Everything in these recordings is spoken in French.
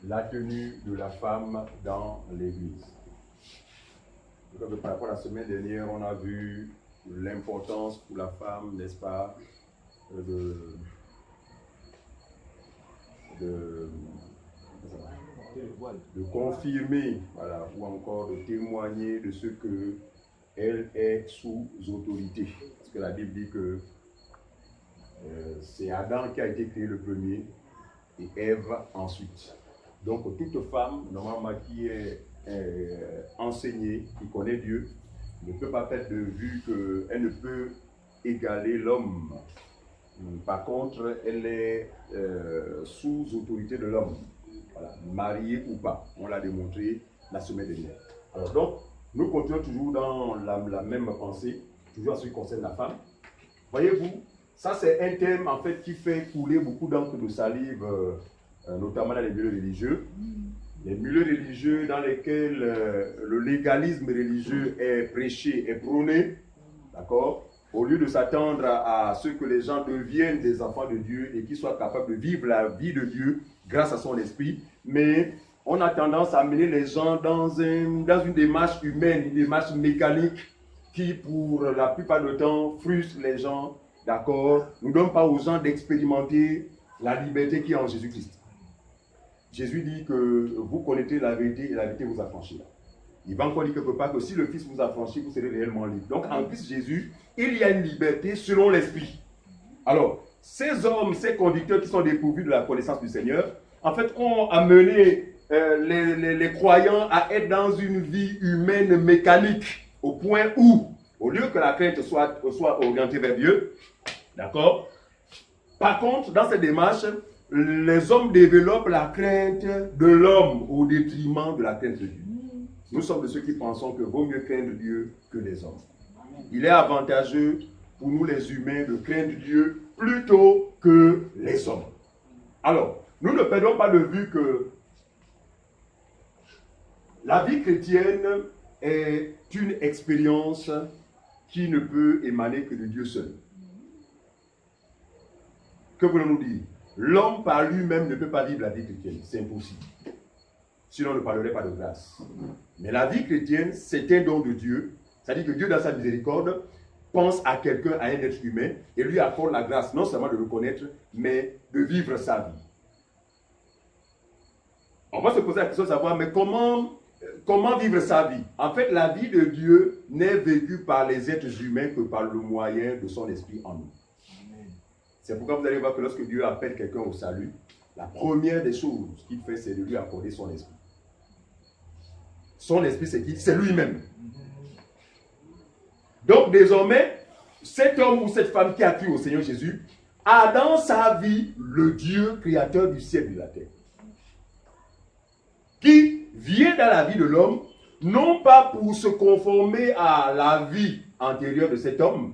la tenue de la femme dans l'Église. Par rapport à la semaine dernière, on a vu l'importance pour la femme, n'est-ce pas, de confirmer, voilà, ou encore de témoigner de ce que elle est sous autorité. Parce que la Bible dit que c'est Adam qui a été créé le premier et Ève ensuite. Donc toute femme, normalement, qui est enseignée, qui connaît Dieu, ne peut pas perdre de vue qu'elle ne peut égaler l'homme. Par contre, elle est sous autorité de l'homme, voilà, mariée ou pas. On l'a démontré la semaine dernière. Alors donc, nous continuons toujours dans la même pensée, toujours en ce qui concerne la femme. Voyez-vous, ça c'est un thème en fait qui fait couler beaucoup d'encre de salive, notamment dans les milieux religieux. Les milieux religieux dans lesquels le légalisme religieux est prêché, est prôné, d'accord? Au lieu de s'attendre à ce que les gens deviennent des enfants de Dieu et qu'ils soient capables de vivre la vie de Dieu grâce à son esprit, mais on a tendance à mener les gens dans une démarche humaine, une démarche mécanique qui, pour la plupart du temps, frustre les gens, d'accord? Ne donne pas aux gens d'expérimenter la liberté qui est en Jésus-Christ. Jésus dit que vous connaîtrez la vérité et la vérité vous affranchira. Il va encore dire quelque part que si le Fils vous affranchit, vous serez réellement libre. Donc en Christ Jésus, il y a une liberté selon l'Esprit. Alors, ces hommes, ces conducteurs qui sont dépourvus de la connaissance du Seigneur, en fait, ont amené les croyants à être dans une vie humaine mécanique, au point où, au lieu que la crainte soit orientée vers Dieu, d'accord? Par contre, dans cette démarche, les hommes développent la crainte de l'homme au détriment de la crainte de Dieu. Nous sommes de ceux qui pensons que vaut mieux craindre Dieu que les hommes. Il est avantageux pour nous les humains de craindre Dieu plutôt que les hommes. Alors, nous ne perdons pas de vue que la vie chrétienne est une expérience qui ne peut émaner que de Dieu seul. Que voulons-nous dire? L'homme par lui-même ne peut pas vivre la vie chrétienne, c'est impossible. Sinon on ne parlerait pas de grâce. Mais la vie chrétienne, c'est un don de Dieu. C'est-à-dire que Dieu, dans sa miséricorde, pense à quelqu'un, à un être humain, et lui accorde la grâce, non seulement de le connaître, mais de vivre sa vie. On va se poser la question de savoir, mais comment vivre sa vie? En fait, la vie de Dieu n'est vécue par les êtres humains que par le moyen de son esprit en nous. C'est pourquoi vous allez voir que lorsque Dieu appelle quelqu'un au salut, la première des choses qu'il fait, c'est de lui accorder son esprit. Son esprit, c'est qui? C'est lui-même. Donc désormais, cet homme ou cette femme qui a cru au Seigneur Jésus a dans sa vie le Dieu créateur du ciel et de la terre, qui vient dans la vie de l'homme, non pas pour se conformer à la vie antérieure de cet homme,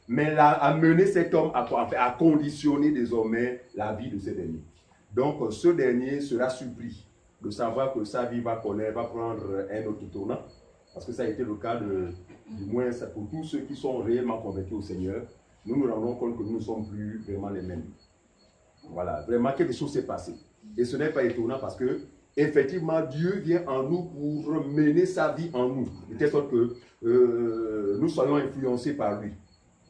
mais à mener cet homme à conditionner désormais la vie de ce dernier. Donc ce dernier sera surpris de savoir que sa vie va prendre un autre tournant, parce que ça a été le cas du moins pour tous ceux qui sont réellement convertis au Seigneur. Nous nous rendons compte que nous ne sommes plus vraiment les mêmes. Voilà, vraiment quelque chose s'est passé. Et ce n'est pas étonnant parce que effectivement Dieu vient en nous pour mener sa vie en nous, de telle sorte que nous soyons influencés par lui.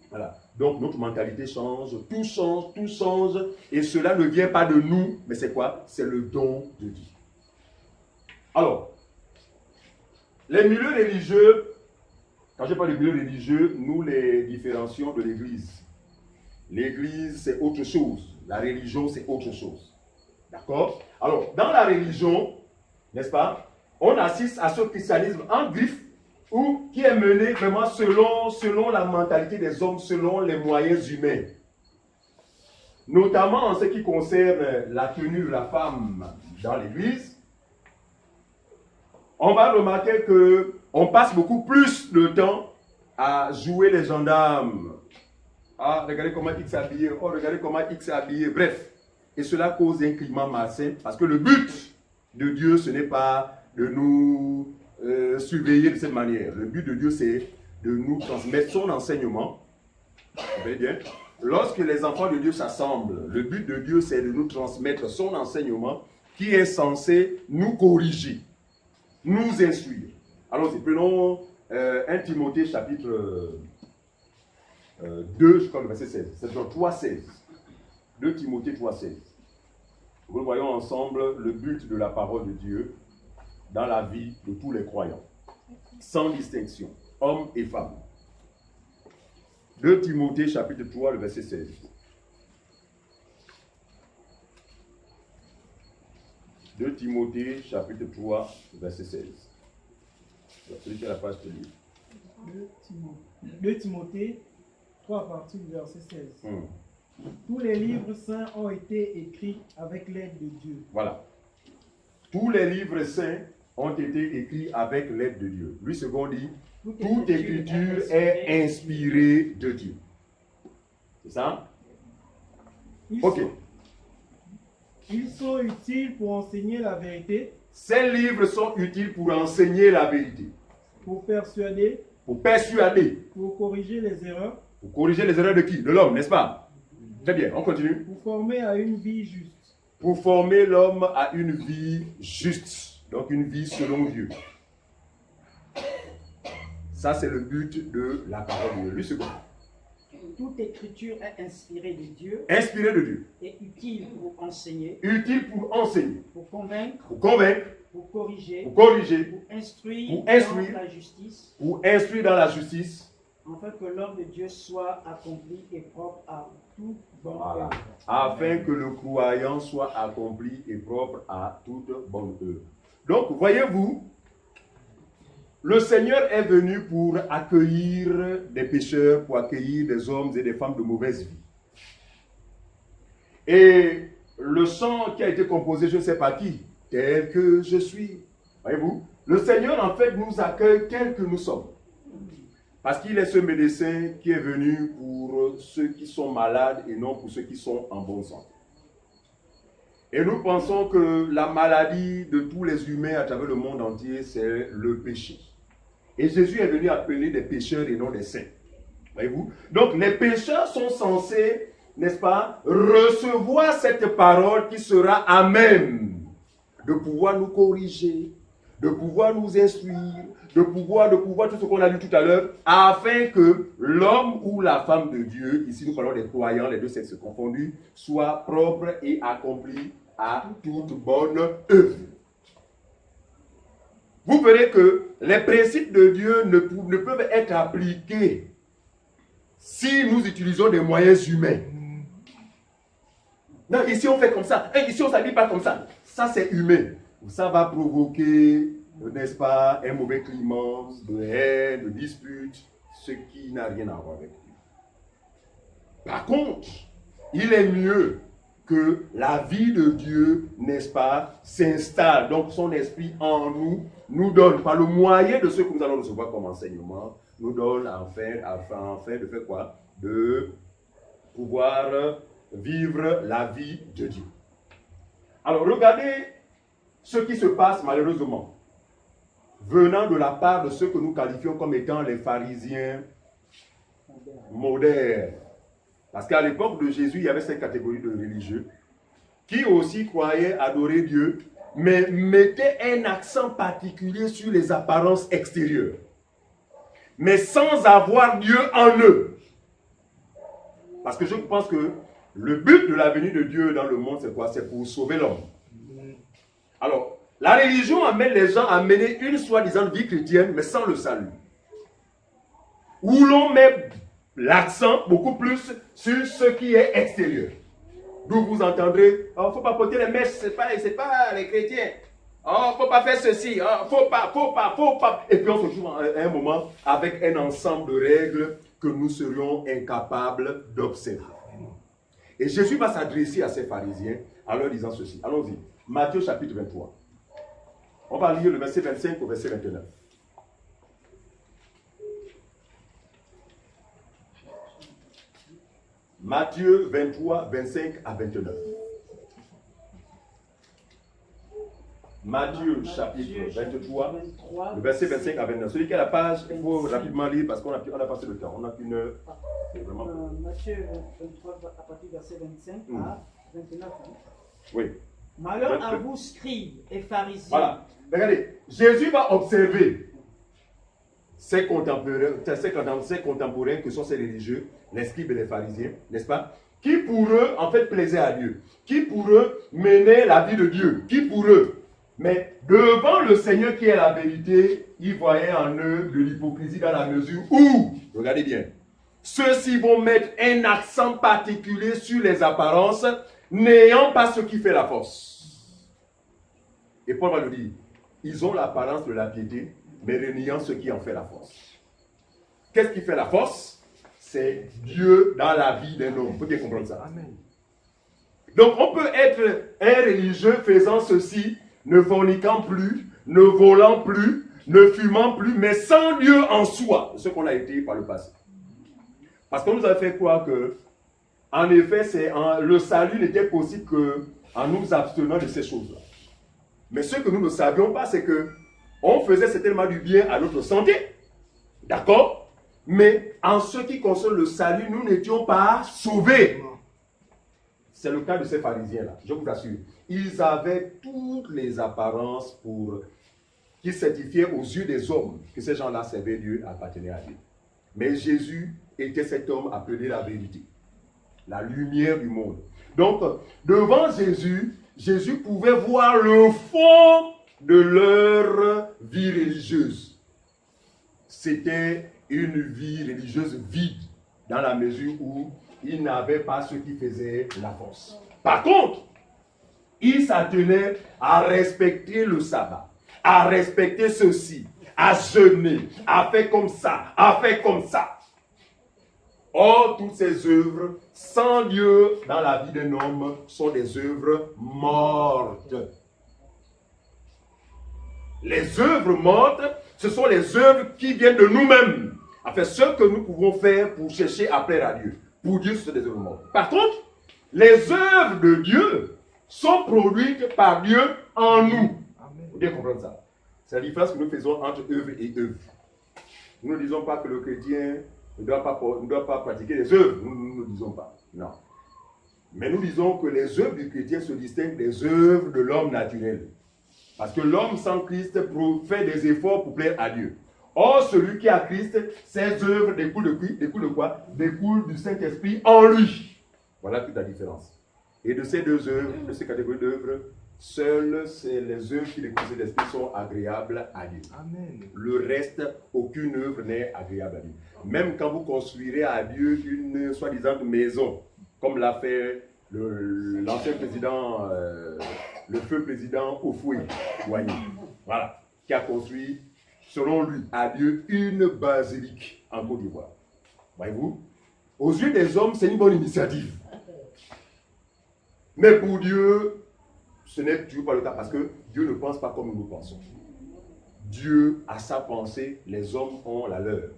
Voilà. Donc notre mentalité change, tout change, et cela ne vient pas de nous, mais c'est quoi? C'est le don de Dieu. Alors, les milieux religieux, quand je parle de milieux religieux, nous les différencions de l'Église. L'Église, c'est autre chose. La religion, c'est autre chose. D'accord? Alors, dans la religion, n'est-ce pas, on assiste à ce christianisme en griffe, qui est mené vraiment selon la mentalité des hommes, selon les moyens humains. Notamment en ce qui concerne la tenue de la femme dans l'Église, on va remarquer qu'on passe beaucoup plus de temps à jouer les gendarmes. Ah, regardez comment X est habillé, oh, regardez comment X est habillé, bref. Et cela cause un climat malsain, parce que le but de Dieu, ce n'est pas de nous surveiller de cette manière. Le but de Dieu, c'est de nous transmettre son enseignement. Vous voyez bien? Lorsque les enfants de Dieu s'assemblent, le but de Dieu, c'est de nous transmettre son enseignement qui est censé nous corriger, nous instruire. Allons-y, prenons 1 Timothée chapitre 2, je crois le verset 16. C'est dans 3,16. 2 Timothée 3,16. Nous voyons ensemble le but de la parole de Dieu dans la vie de tous les croyants, sans distinction, hommes et femmes. 2 Timothée chapitre 3, le verset 16. « 2 Timothée, chapitre 3, verset 16. » Celui qui a la page de lire. 2 Timothée 3, à partir du verset 16. Tous les livres saints ont été écrits avec l'aide de Dieu. Voilà. Tous les livres saints ont été écrits avec l'aide de Dieu. Lui, second dit, toute écriture est inspirée de Dieu. C'est ça? Ok. Ils sont utiles pour enseigner la vérité. Ces livres sont utiles pour enseigner la vérité. Pour persuader. Pour persuader. Pour corriger les erreurs. Pour corriger les erreurs de qui? De l'homme, n'est-ce pas? Très bien, on continue. Pour former à une vie juste. Pour former l'homme à une vie juste. Donc une vie selon Dieu. Ça, c'est le but de la parole de Dieu. Lui, second. Toute écriture est inspirée de Dieu. Inspirée de Dieu. Et utile pour enseigner. Utile pour enseigner. Pour convaincre. Pour convaincre. Pour corriger. Pour corriger. Pour instruire. Pour instruire. Dans la justice. Pour instruire dans la justice. Afin que l'homme de Dieu soit accompli et propre à toute bonne Voilà. œuvre. Afin que le croyant soit accompli et propre à toute bonne œuvre. Donc, voyez-vous, le Seigneur est venu pour accueillir des pécheurs, pour accueillir des hommes et des femmes de mauvaise vie. Et le chant qui a été composé, je ne sais pas qui, tel que je suis. Voyez-vous, le Seigneur en fait nous accueille tel que nous sommes. Parce qu'il est ce médecin qui est venu pour ceux qui sont malades et non pour ceux qui sont en bonne santé. Et nous pensons que la maladie de tous les humains à travers le monde entier, c'est le péché. Et Jésus est venu appeler des pécheurs et non des saints. Voyez-vous? Donc les pécheurs sont censés, n'est-ce pas, recevoir cette parole qui sera à même de pouvoir nous corriger, de pouvoir nous instruire, de pouvoir tout ce qu'on a lu tout à l'heure, afin que l'homme ou la femme de Dieu, ici nous parlons des croyants, les deux sexes confondus, soit propre et accompli à toute bonne œuvre. Vous verrez que les principes de Dieu ne peuvent être appliqués si nous utilisons des moyens humains. Non, ici on fait comme ça, ici on ne s'habille pas comme ça. Ça c'est humain. Ça va provoquer, n'est-ce pas, un mauvais climat, de haine, de dispute, ce qui n'a rien à voir avec Dieu. Par contre, il est mieux que la vie de Dieu, n'est-ce pas, s'installe. Donc son esprit en nous, nous donne, par le moyen de ce que nous allons recevoir comme enseignement, nous donne enfin de faire quoi? De pouvoir vivre la vie de Dieu. Alors regardez ce qui se passe malheureusement, venant de la part de ceux que nous qualifions comme étant les pharisiens modernes. Parce qu'à l'époque de Jésus, il y avait 5 catégories de religieux qui aussi croyaient adorer Dieu, mais mettaient un accent particulier sur les apparences extérieures, mais sans avoir Dieu en eux. Parce que je pense que le but de la venue de Dieu dans le monde, c'est quoi? C'est pour sauver l'homme. Alors, la religion amène les gens à mener une soi-disant vie chrétienne, mais sans le salut. Où l'on met l'accent beaucoup plus sur ce qui est extérieur. D'où vous entendrez, il ne faut pas porter les mèches, c'est pas les chrétiens. Il ne faut pas faire ceci, faut pas. Et puis on se retrouve à un moment avec un ensemble de règles que nous serions incapables d'observer. Et Jésus va s'adresser à ces pharisiens en leur disant ceci. Allons-y. Matthieu chapitre 23. On va lire le verset 25 au verset 29. Matthieu 23, 25 à 29. Matthieu chapitre 23, le verset 25 à 29. Celui qui a la page, il faut rapidement lire parce qu'on a passé le temps. On n'a qu'une heure. Matthieu 23, à partir du verset 25 à 29. Hein. Oui. Malheur à vous, scribes et pharisiens. Voilà. Regardez, Jésus va observer ses contemporains que sont ces religieux, les scribes et les pharisiens, n'est-ce pas? Qui pour eux, en fait, plaisaient à Dieu. Qui pour eux, menaient la vie de Dieu. Qui pour eux. Mais devant le Seigneur qui est la vérité, il voyait en eux de l'hypocrisie dans la mesure où, regardez bien, ceux-ci vont mettre un accent particulier sur les apparences, n'ayant pas ce qui fait la force. Et Paul va le dire, ils ont l'apparence de la piété, mais reniant ce qui en fait la force. Qu'est-ce qui fait la force? C'est Dieu dans la vie d'un homme. Il faut bien comprendre ça. Amen. Donc on peut être un religieux faisant ceci, ne forniquant plus, ne volant plus, ne fumant plus, mais sans Dieu en soi, ce qu'on a été par le passé. Parce qu'on nous a fait croire que, en effet, le salut n'était possible qu'en nous abstenant de ces choses-là. Mais ce que nous ne savions pas, c'est que on faisait certainement du bien à notre santé, d'accord? Mais en ce qui concerne le salut, nous n'étions pas sauvés. C'est le cas de ces pharisiens-là, je vous assure. Ils avaient toutes les apparences qui certifiaient aux yeux des hommes que ces gens-là servaient Dieu, appartenaient à Dieu. Mais Jésus était cet homme appelé la vérité, la lumière du monde. Donc, devant Jésus, Jésus pouvait voir le fond de leur vie religieuse. C'était une vie religieuse vide, dans la mesure où ils n'avaient pas ce qui faisait la force. Par contre, ils s'attenaient à respecter le sabbat, à respecter ceci, à jeûner, à faire comme ça, à faire comme ça. Or, toutes ces œuvres, sans Dieu dans la vie d'un homme, sont des œuvres mortes. Les œuvres mortes, ce sont les œuvres qui viennent de nous-mêmes. Enfin, ce que nous pouvons faire pour chercher à plaire à Dieu. Pour Dieu, ce sont des œuvres mortes. Par contre, les œuvres de Dieu sont produites par Dieu en nous. Vous devez bien comprendre ça. C'est la différence que nous faisons entre œuvre et œuvre. Nous ne disons pas que le chrétien ne doit pas pratiquer les œuvres. Nous ne disons pas. Non. Mais nous disons que les œuvres du chrétien se distinguent des œuvres de l'homme naturel. Parce que l'homme sans Christ fait des efforts pour plaire à Dieu. Or, celui qui a Christ, ses œuvres découlent de quoi? Découlent du Saint-Esprit en lui. Voilà toute la différence. Et de ces deux œuvres, de ces catégories d'œuvres, seules les œuvres qui découlent de l'Esprit sont agréables à Dieu. Amen. Le reste, aucune œuvre n'est agréable à Dieu. Même quand vous construirez à Dieu une soi-disant maison, comme l'a fait l'ancien président, le feu président Houphouët-Boigny, voilà, qui a construit, selon lui, à Dieu, une basilique en Côte d'Ivoire. Voyez-vous, aux yeux des hommes, c'est une bonne initiative. Mais pour Dieu, ce n'est toujours pas le cas parce que Dieu ne pense pas comme nous pensons. Dieu a sa pensée, les hommes ont la leur.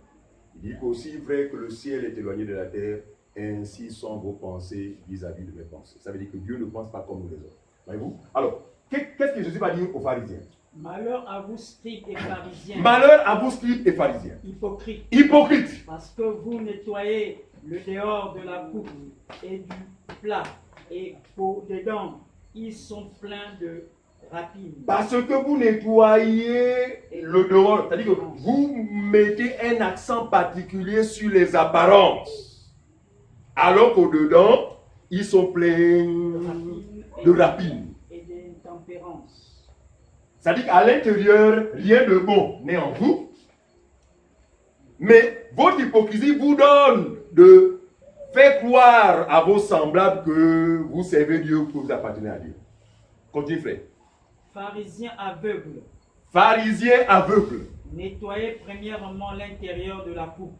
Il dit qu'aussi vrai que le ciel est éloigné de la terre, ainsi sont vos pensées vis-à-vis de mes pensées. Ça veut dire que Dieu ne pense pas comme nous les hommes. Voyez-vous? Alors, qu'est-ce que Jésus va dire aux pharisiens? Malheur à vous, scribes et pharisiens. Malheur à vous, scribes et pharisiens. Hypocrites. Hypocrites. Parce que vous nettoyez le dehors de la coupe et du plat, et pour dedans, ils sont pleins de rapines. Parce que vous nettoyez le dehors, c'est-à-dire que vous mettez un accent particulier sur les apparences, alors qu'au-dedans, ils sont pleins de rapines. Et d'intempérance. C'est-à-dire qu'à l'intérieur, rien de bon n'est en vous. Mais votre hypocrisie vous donne de faire croire à vos semblables que vous servez Dieu, que vous appartenez à Dieu. Continue, frère. Pharisiens aveugles. Pharisiens aveugles. Nettoyez premièrement l'intérieur de la coupe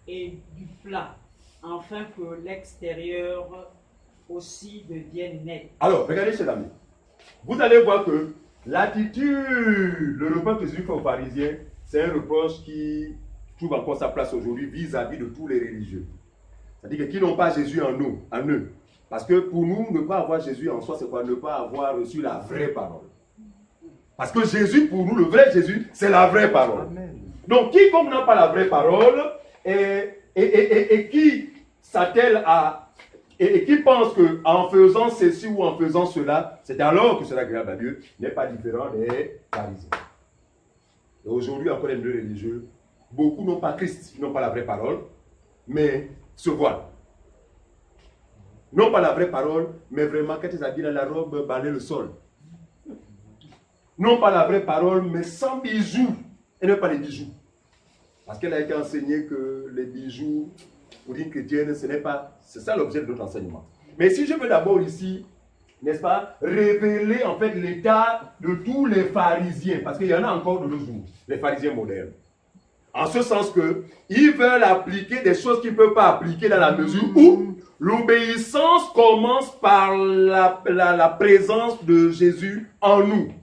et du plat, afin que l'extérieur aussi devienne net. Alors, regardez, chers amis. Vous allez voir que l'attitude, le reproche que Jésus fait aux pharisiens, c'est un reproche qui trouve encore sa place aujourd'hui vis-à-vis de tous les religieux. C'est-à-dire qu'ils n'ont pas Jésus en eux. Parce que pour nous, ne pas avoir Jésus en soi, c'est quoi? Ne pas avoir reçu la vraie parole. Parce que Jésus, pour nous, le vrai Jésus, c'est la vraie parole. Amen. Donc, quiconque n'a pas la vraie parole et qui s'attelle à et qui pense qu'en faisant ceci ou en faisant cela, c'est alors que c'est agréable à Dieu, n'est pas différent des pharisiens. Et aujourd'hui, encore les milieux religieux, beaucoup n'ont pas Christ, ils n'ont pas la vraie parole, mais se voilent. Non pas la vraie parole, mais vraiment quand ils habillent dans la robe, balayer le sol. Non pas la vraie parole, mais sans bijoux. Et non pas les bijoux. Parce qu'elle a été enseignée que les bijoux, pour une chrétienne, ce n'est pas... C'est ça l'objet de notre enseignement. Mais si je veux d'abord ici, n'est-ce pas, révéler en fait l'état de tous les pharisiens, parce qu'il y en a encore de nos jours, les pharisiens modernes. En ce sens qu'ils veulent appliquer des choses qu'ils ne peuvent pas appliquer dans la mesure où l'obéissance commence par la présence de Jésus en nous.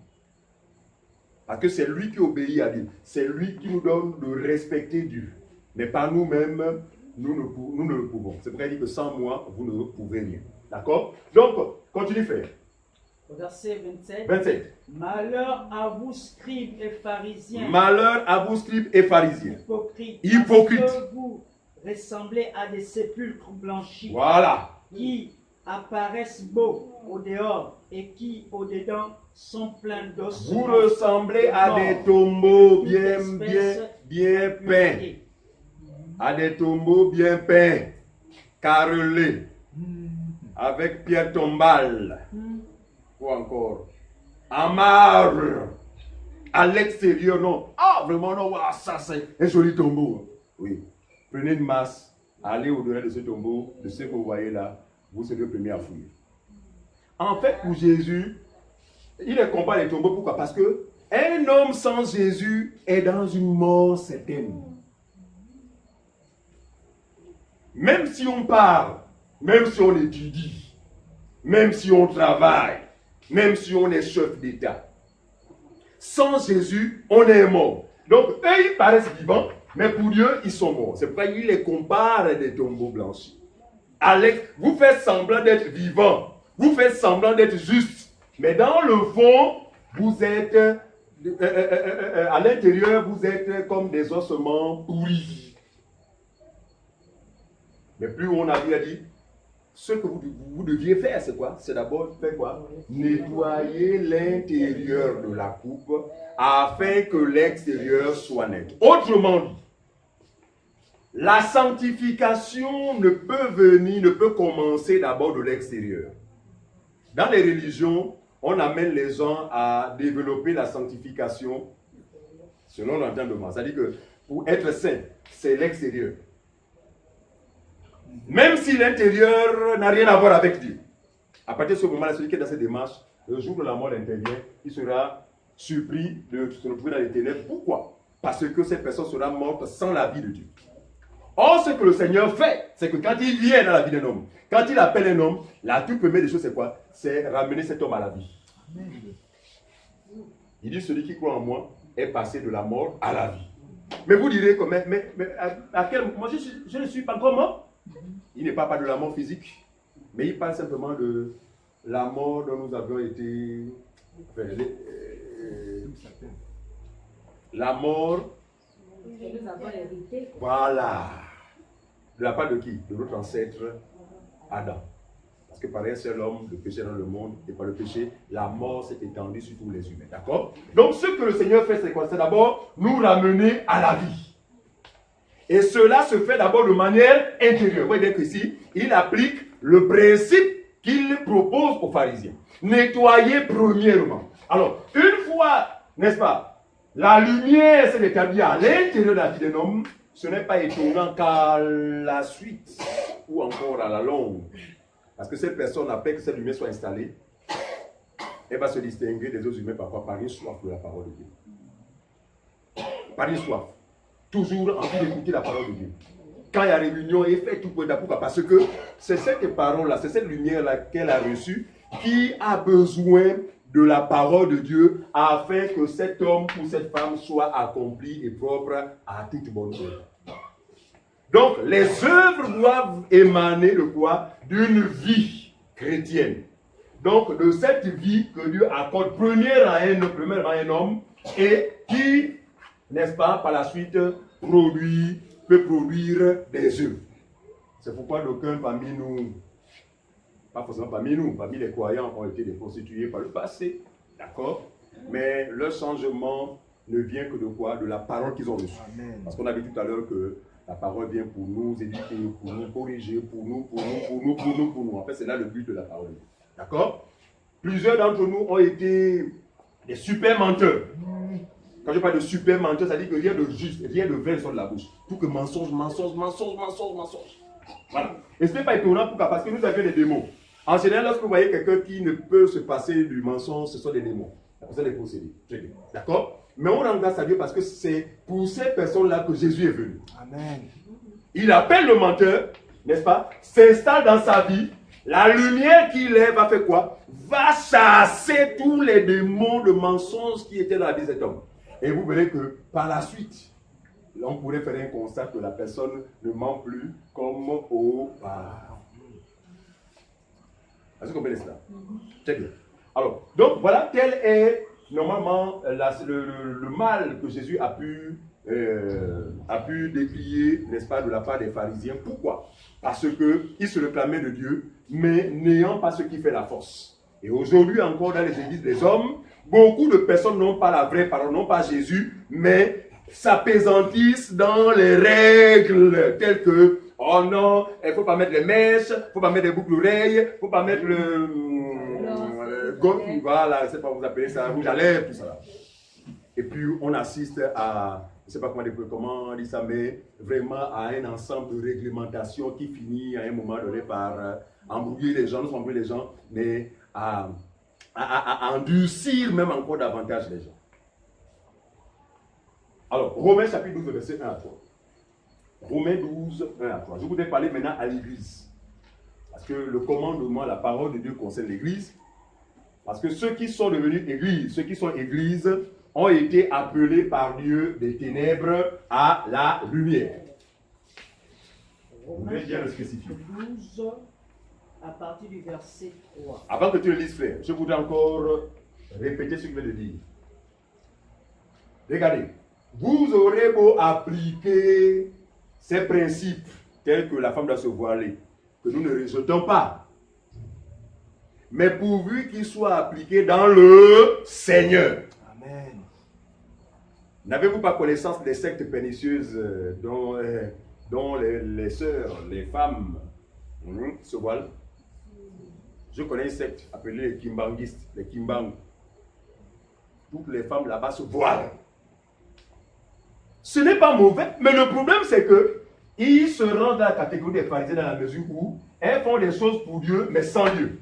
Parce que c'est lui qui obéit à Dieu. C'est lui qui nous donne de respecter Dieu. Mais pas nous-mêmes, nous ne le pouvons. C'est vrai que sans moi, vous ne pouvez rien. D'accord? Donc, continue frère. Verset 27. 27. Malheur à vous, scribes et pharisiens. Malheur à vous, scribes et pharisiens. Hypocrites. Parce que vous ressemblez à des sépulcres blanchis. Voilà. Qui apparaissent beaux au dehors et qui au dedans sont pleins d'os. Vous ressemblez à des tombeaux bien peints. À des tombeaux bien peints, carrelés, avec pierre tombale. Ou encore, en marbre, à l'extérieur, non. Ah, vraiment, non, wow, ça c'est un joli tombeau. Oui. Prenez une masse, allez au-delà de ce tombeau, de ce que vous voyez là, vous serez le premier à fouiller. En fait, pour Jésus, il ne compare les tombeaux. Pourquoi? Parce que un homme sans Jésus est dans une mort certaine. Même si on parle, même si on étudie, même si on travaille, même si on est chef d'État, sans Jésus, on est mort. Donc, eux, ils paraissent vivants, mais pour Dieu, ils sont morts. C'est pourquoi il les compare à des tombeaux blanchis. Alex, vous faites semblant d'être vivant, vous faites semblant d'être juste, mais dans le fond, vous êtes, à l'intérieur, vous êtes comme des ossements pourris. Mais plus on a dit, ce que vous deviez faire, c'est quoi? C'est d'abord faire quoi? Nettoyer l'intérieur de la coupe afin que l'extérieur soit net. Autrement dit, la sanctification ne peut commencer d'abord de l'extérieur. Dans les religions, on amène les gens à développer la sanctification selon l'entendement. C'est-à-dire que pour être saint, c'est l'extérieur. Même si l'intérieur n'a rien à voir avec Dieu. À partir de ce moment-là, celui qui est dans cette démarche, le jour de la mort intérieure, il sera surpris de se retrouver dans les ténèbres. Pourquoi? Parce que cette personne sera morte sans la vie de Dieu. Or, ce que le Seigneur fait, c'est que quand il vient dans la vie d'un homme, quand il appelle un homme, la toute première des choses, c'est quoi? C'est ramener cet homme à la vie. Amen. Il dit, celui qui croit en moi est passé de la mort à la vie. Mais vous direz, mais à quel moment? Moi, je ne suis pas encore mort. Il ne parle pas de la mort physique, mais il parle simplement de la mort dont nous avions été... la mort... nous avons hérité. Voilà. De la part de qui? De notre ancêtre Adam. Parce que par un seul homme, le péché dans le monde, et par le péché, la mort s'est étendue sur tous les humains. D'accord? Donc ce que le Seigneur fait, c'est quoi? C'est d'abord nous ramener à la vie. Et cela se fait d'abord de manière intérieure. Vous voyez bien qu'ici, il applique le principe qu'il propose aux pharisiens. Nettoyer premièrement. Alors, une fois, n'est-ce pas, la lumière s'est établie à l'intérieur de la vie d'un homme, ce n'est pas étonnant qu'à la suite, ou encore à la longue, parce que cette personne, après que cette lumière soit installée, elle va se distinguer des autres humains parfois par une soif de la parole de Dieu. Par une soif. Toujours envie d'écouter la parole de Dieu. Quand il y a réunion, il fait tout pour pourquoi? Parce que c'est cette parole-là, c'est cette lumière-là qu'elle a reçue qui a besoin de la parole de Dieu afin que cet homme ou cette femme soit accompli et propre à toute bonne œuvre. Donc, les œuvres doivent émaner de quoi? D'une vie chrétienne. Donc, de cette vie que Dieu accorde premièrement à un homme et qui, n'est-ce pas, par la suite, peut produire des œuvres. C'est pourquoi d'aucuns parmi nous pas forcément parmi nous, parmi les croyants ont été des prostituées par le passé, d'accord? Mais le changement ne vient que de quoi? De la parole qu'ils ont reçue. Parce qu'on a vu tout à l'heure que la parole vient pour nous éduquer, pour nous corriger, pour nous. En fait, c'est là le but de la parole. D'accord? Plusieurs d'entre nous ont été des super menteurs. Quand je parle de super menteurs, ça dit que rien de juste, rien de vrai sort de la bouche. Tout que mensonge. Voilà. Et ce n'est pas étonnant, pourquoi? Parce que nous avions des démons. En général, lorsque vous voyez quelqu'un qui ne peut se passer du mensonge, ce sont des démons. C'est ça les possédés. D'accord? Mais on rend grâce à Dieu parce que c'est pour ces personnes-là que Jésus est venu. Amen. Il appelle le menteur, n'est-ce pas? S'installe dans sa vie. La lumière qu'il est va faire quoi? Va chasser tous les démons de mensonges qui étaient dans la vie de cet homme. Et vous verrez que par la suite, on pourrait faire un constat que la personne ne ment plus comme auparavant. Est-ce que vous comprenez cela? Très bien. Alors, donc voilà quel est normalement le mal que Jésus a pu déplier, n'est-ce pas, de la part des pharisiens. Pourquoi? Parce qu'ils se réclamaient de Dieu, mais n'ayant pas ce qui fait la force. Et aujourd'hui encore dans les églises des hommes, beaucoup de personnes n'ont pas la vraie parole, n'ont pas Jésus, mais s'appesantissent dans les règles telles que oh non, il ne faut pas mettre les mèches, il ne faut pas mettre les boucles d'oreilles, il ne faut pas mettre voilà, je ne sais pas vous appelez ça, rouge à lèvres, tout ça. Et puis on assiste à, je ne sais pas comment on dit ça, mais vraiment à un ensemble de réglementations qui finit à un moment donné par embrouiller les gens, non seulement embrouiller les gens, mais à endurcir même encore davantage les gens. Alors, Romains chapitre 12, verset 1 à 3. Romains 12, 1 à 3. Je voudrais parler maintenant à l'église. Parce que le commandement, la parole de Dieu concerne l'église. Parce que ceux qui sont devenus église, ceux qui sont église, ont été appelés par Dieu des ténèbres à la lumière. Vous devez bien le spécifier. 12, à partir du verset 3. Avant que tu le lises, frère, je voudrais encore répéter ce que je viens de dire. Regardez, vous aurez beau appliquer ces principes tels que la femme doit se voiler, que nous ne rejetons pas, mais pourvu qu'ils soient appliqués dans le Seigneur. Amen. N'avez-vous pas connaissance des sectes pernicieuses dont les sœurs, les femmes se voilent? Je connais une secte appelée les Kimbangistes, les Kimbang. Toutes les femmes là-bas se voilent. Ce n'est pas mauvais, mais le problème c'est que ils se rendent dans la catégorie des pharisiens dans la mesure où elles font des choses pour Dieu, mais sans Dieu.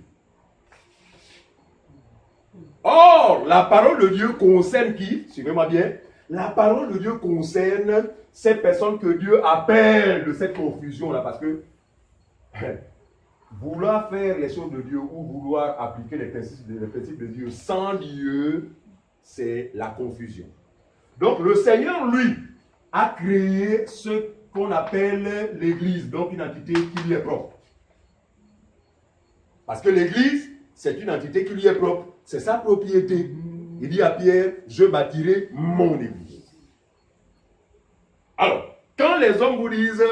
Or, la parole de Dieu concerne qui? Suivez-moi bien. La parole de Dieu concerne ces personnes que Dieu appelle de cette confusion-là, parce que vouloir faire les choses de Dieu ou vouloir appliquer les principes de Dieu sans Dieu, c'est la confusion. Donc, le Seigneur, lui, a créé ce qu'on appelle l'Église, donc une entité qui lui est propre. Parce que l'Église, c'est une entité qui lui est propre. C'est sa propriété. Il dit à Pierre, je bâtirai mon Église. Alors, quand les hommes vous disent,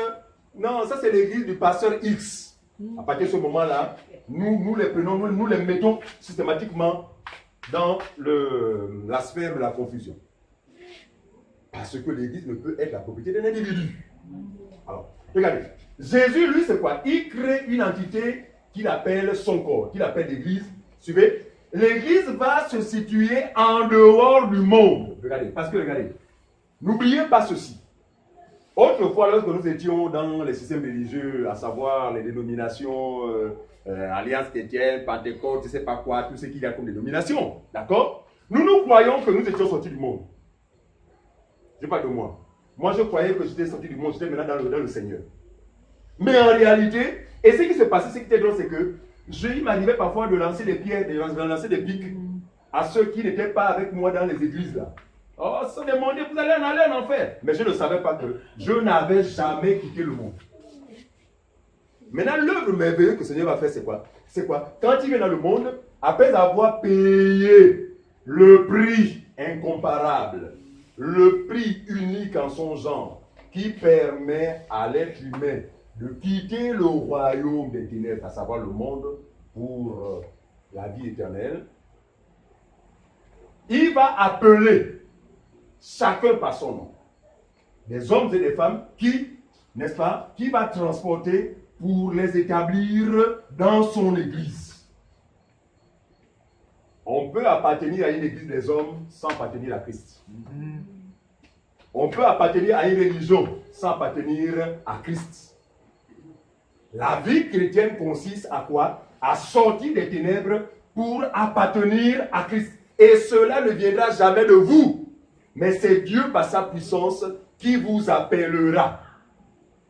non, ça c'est l'Église du pasteur X, à partir de ce moment-là, nous les prenons, nous les mettons systématiquement dans la sphère de la confusion. Parce que l'Église ne peut être la propriété d'un individu. Alors, regardez, Jésus, lui, c'est quoi? Il crée une entité qu'il appelle son corps, qu'il appelle l'Église. Suivez? L'Église va se situer en dehors du monde. Regardez, parce que regardez, n'oubliez pas ceci. Autrefois, lorsque nous étions dans les systèmes religieux, à savoir les dénominations, Alliance chrétienne, Pentecôte, je ne sais pas quoi, tout ce qu'il y a comme dénomination, d'accord? Nous croyons que nous étions sortis du monde. Je parle de moi. Moi, je croyais que j'étais sorti du monde, j'étais maintenant dans le Seigneur. Mais en réalité, et ce qui se passait, ce qui était drôle, c'est que il m'arrivait parfois de lancer des pierres, de lancer des pics à ceux qui n'étaient pas avec moi dans les églises là. Oh, ça demandait, vous allez en aller en enfer. Mais je ne savais pas que je n'avais jamais quitté le monde. Maintenant, l'œuvre merveilleuse que le Seigneur va faire, c'est quoi? C'est quoi? Quand il vient dans le monde, après avoir payé le prix incomparable, le prix unique en son genre, qui permet à l'être humain de quitter le royaume des ténèbres, à savoir le monde, pour la vie éternelle, il va appeler chacun par son nom. Des hommes et des femmes qui, n'est-ce pas, qui va transporter pour les établir dans son église. On peut appartenir à une église des hommes sans appartenir à Christ. On peut appartenir à une religion sans appartenir à Christ. La vie chrétienne consiste à quoi? À sortir des ténèbres pour appartenir à Christ. Et cela ne viendra jamais de vous. Mais c'est Dieu par sa puissance qui vous appellera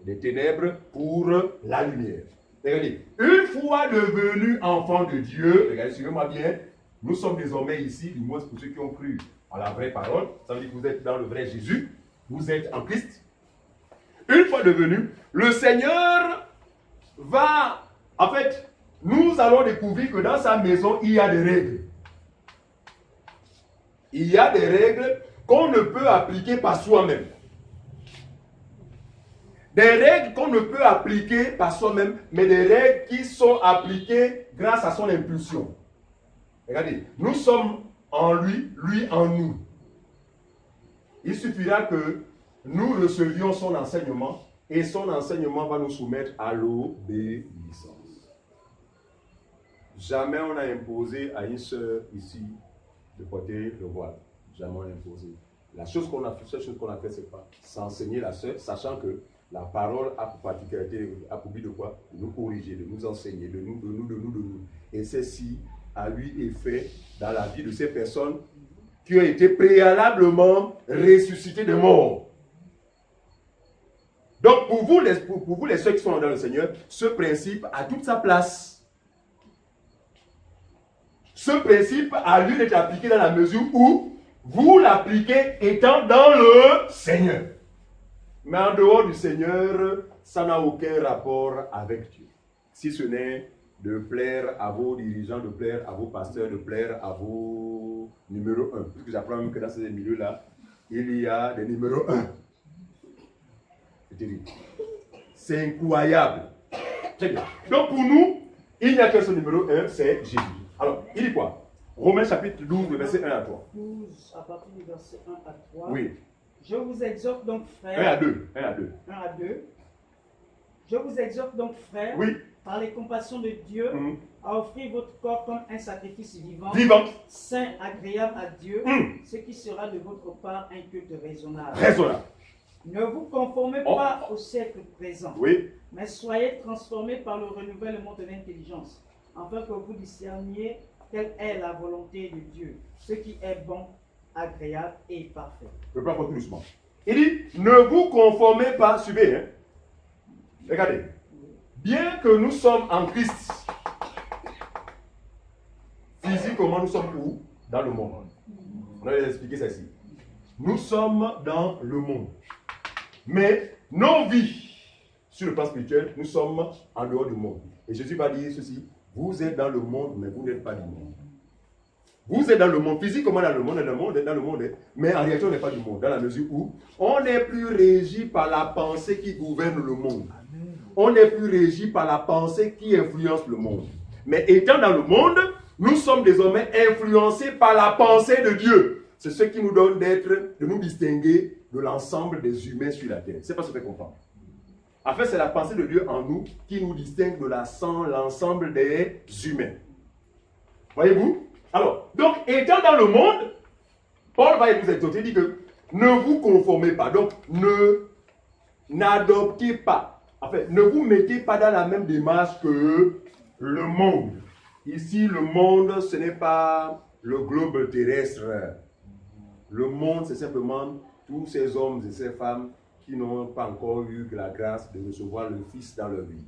des ténèbres pour la lumière. Regardez, une fois devenus enfants de Dieu, regardez, suivez-moi bien, nous sommes désormais ici, du moins pour ceux qui ont cru à la vraie parole, ça veut dire que vous êtes dans le vrai Jésus, vous êtes en Christ. Une fois devenus, le Seigneur va, en fait, nous allons découvrir que dans sa maison, il y a des règles. Il y a des règles qu'on ne peut appliquer par soi-même. Des règles qu'on ne peut appliquer par soi-même, mais des règles qui sont appliquées grâce à son impulsion. Regardez, nous sommes en lui, lui en nous. Il suffira que nous recevions son enseignement et son enseignement va nous soumettre à l'obéissance. Jamais on n'a imposé à une sœur ici de porter le voile. Jamais on n'a imposé. La seule chose qu'on a fait, c'est pas s'enseigner la sœur, sachant que la parole a pour particularité, a pour but de quoi? De nous corriger, de nous enseigner, de nous. Et ceci a eu effet dans la vie de ces personnes qui ont été préalablement ressuscitées de mort. Donc pour vous les ceux qui sont dans le Seigneur, ce principe a toute sa place. Ce principe a lieu d'être appliqué dans la mesure où vous l'appliquez étant dans le Seigneur. Mais en dehors du Seigneur, ça n'a aucun rapport avec Dieu. Si ce n'est de plaire à vos dirigeants, de plaire à vos pasteurs, de plaire à vos numéros 1. Parce que j'apprends même que dans ces milieux-là, il y a des numéros 1. C'est terrible. C'est incroyable. Très bien. Donc pour nous, il n'y a qu'un seul numéro 1, c'est Jésus. Alors, il dit quoi? Romains chapitre 12, verset 1 à 3. 12, à partir du verset 1 à 3. Oui. Je vous exhorte donc, frères. 1 à 2. 1 à 2. 1 à 2. Je vous exhorte donc, frères, Oui. par les compassions de Dieu, à offrir votre corps comme un sacrifice vivant, saint, agréable à Dieu, ce qui sera de votre part un culte raisonnable. Raisonnable. Ne vous conformez pas au siècle présent, mais soyez transformés par le renouvellement de l'intelligence, afin que vous discerniez quelle est la volonté de Dieu, ce qui est bon, agréable et parfait. Je prends tout doucement. Il dit, ne vous conformez pas, suivez, hein. Regardez. Bien que nous sommes en Christ, physiquement nous sommes où? Dans le monde. On va expliquer ça ici. Nous sommes dans le monde. Mais nos vies, sur le plan spirituel, nous sommes en dehors du monde. Et Jésus va dire ceci, vous êtes dans le monde, mais vous n'êtes pas du monde. Vous êtes dans le monde, physiquement dans le monde, mais en réalité on n'est pas du monde, dans la mesure où on n'est plus régi par la pensée qui gouverne le monde. On n'est plus régi par la pensée qui influence le monde. Mais étant dans le monde, nous sommes désormais influencés par la pensée de Dieu. C'est ce qui nous donne de nous distinguer de l'ensemble des humains sur la terre. C'est pas ce que je comprends. En fait, c'est la pensée de Dieu en nous qui nous distingue de l'ensemble des humains. Voyez-vous? Alors, donc, étant dans le monde, Paul va nous exhorter, il dit que ne vous conformez pas. Donc, n'adoptez pas. En fait, ne vous mettez pas dans la même démarche que le monde. Ici, le monde, ce n'est pas le globe terrestre. Le monde, c'est simplement tous ces hommes et ces femmes qui n'ont pas encore eu la grâce de recevoir le Fils dans leur vie.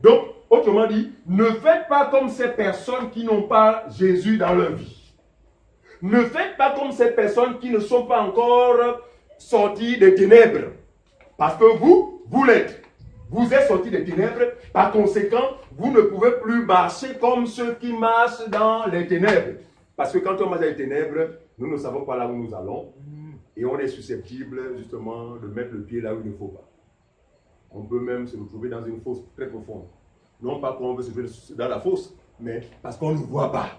Donc, autrement dit, ne faites pas comme ces personnes qui n'ont pas Jésus dans leur vie. Ne faites pas comme ces personnes qui ne sont pas encore sorties des ténèbres. Parce que vous l'êtes. Vous êtes sortis des ténèbres. Par conséquent, vous ne pouvez plus marcher comme ceux qui marchent dans les ténèbres. Parce que quand on marche dans les ténèbres, nous ne savons pas là où nous allons. Et on est susceptible justement de mettre le pied là où il ne faut pas. On peut même se retrouver dans une fosse très profonde. Non pas qu'on veut se faire dans la fosse, mais parce qu'on ne voit pas.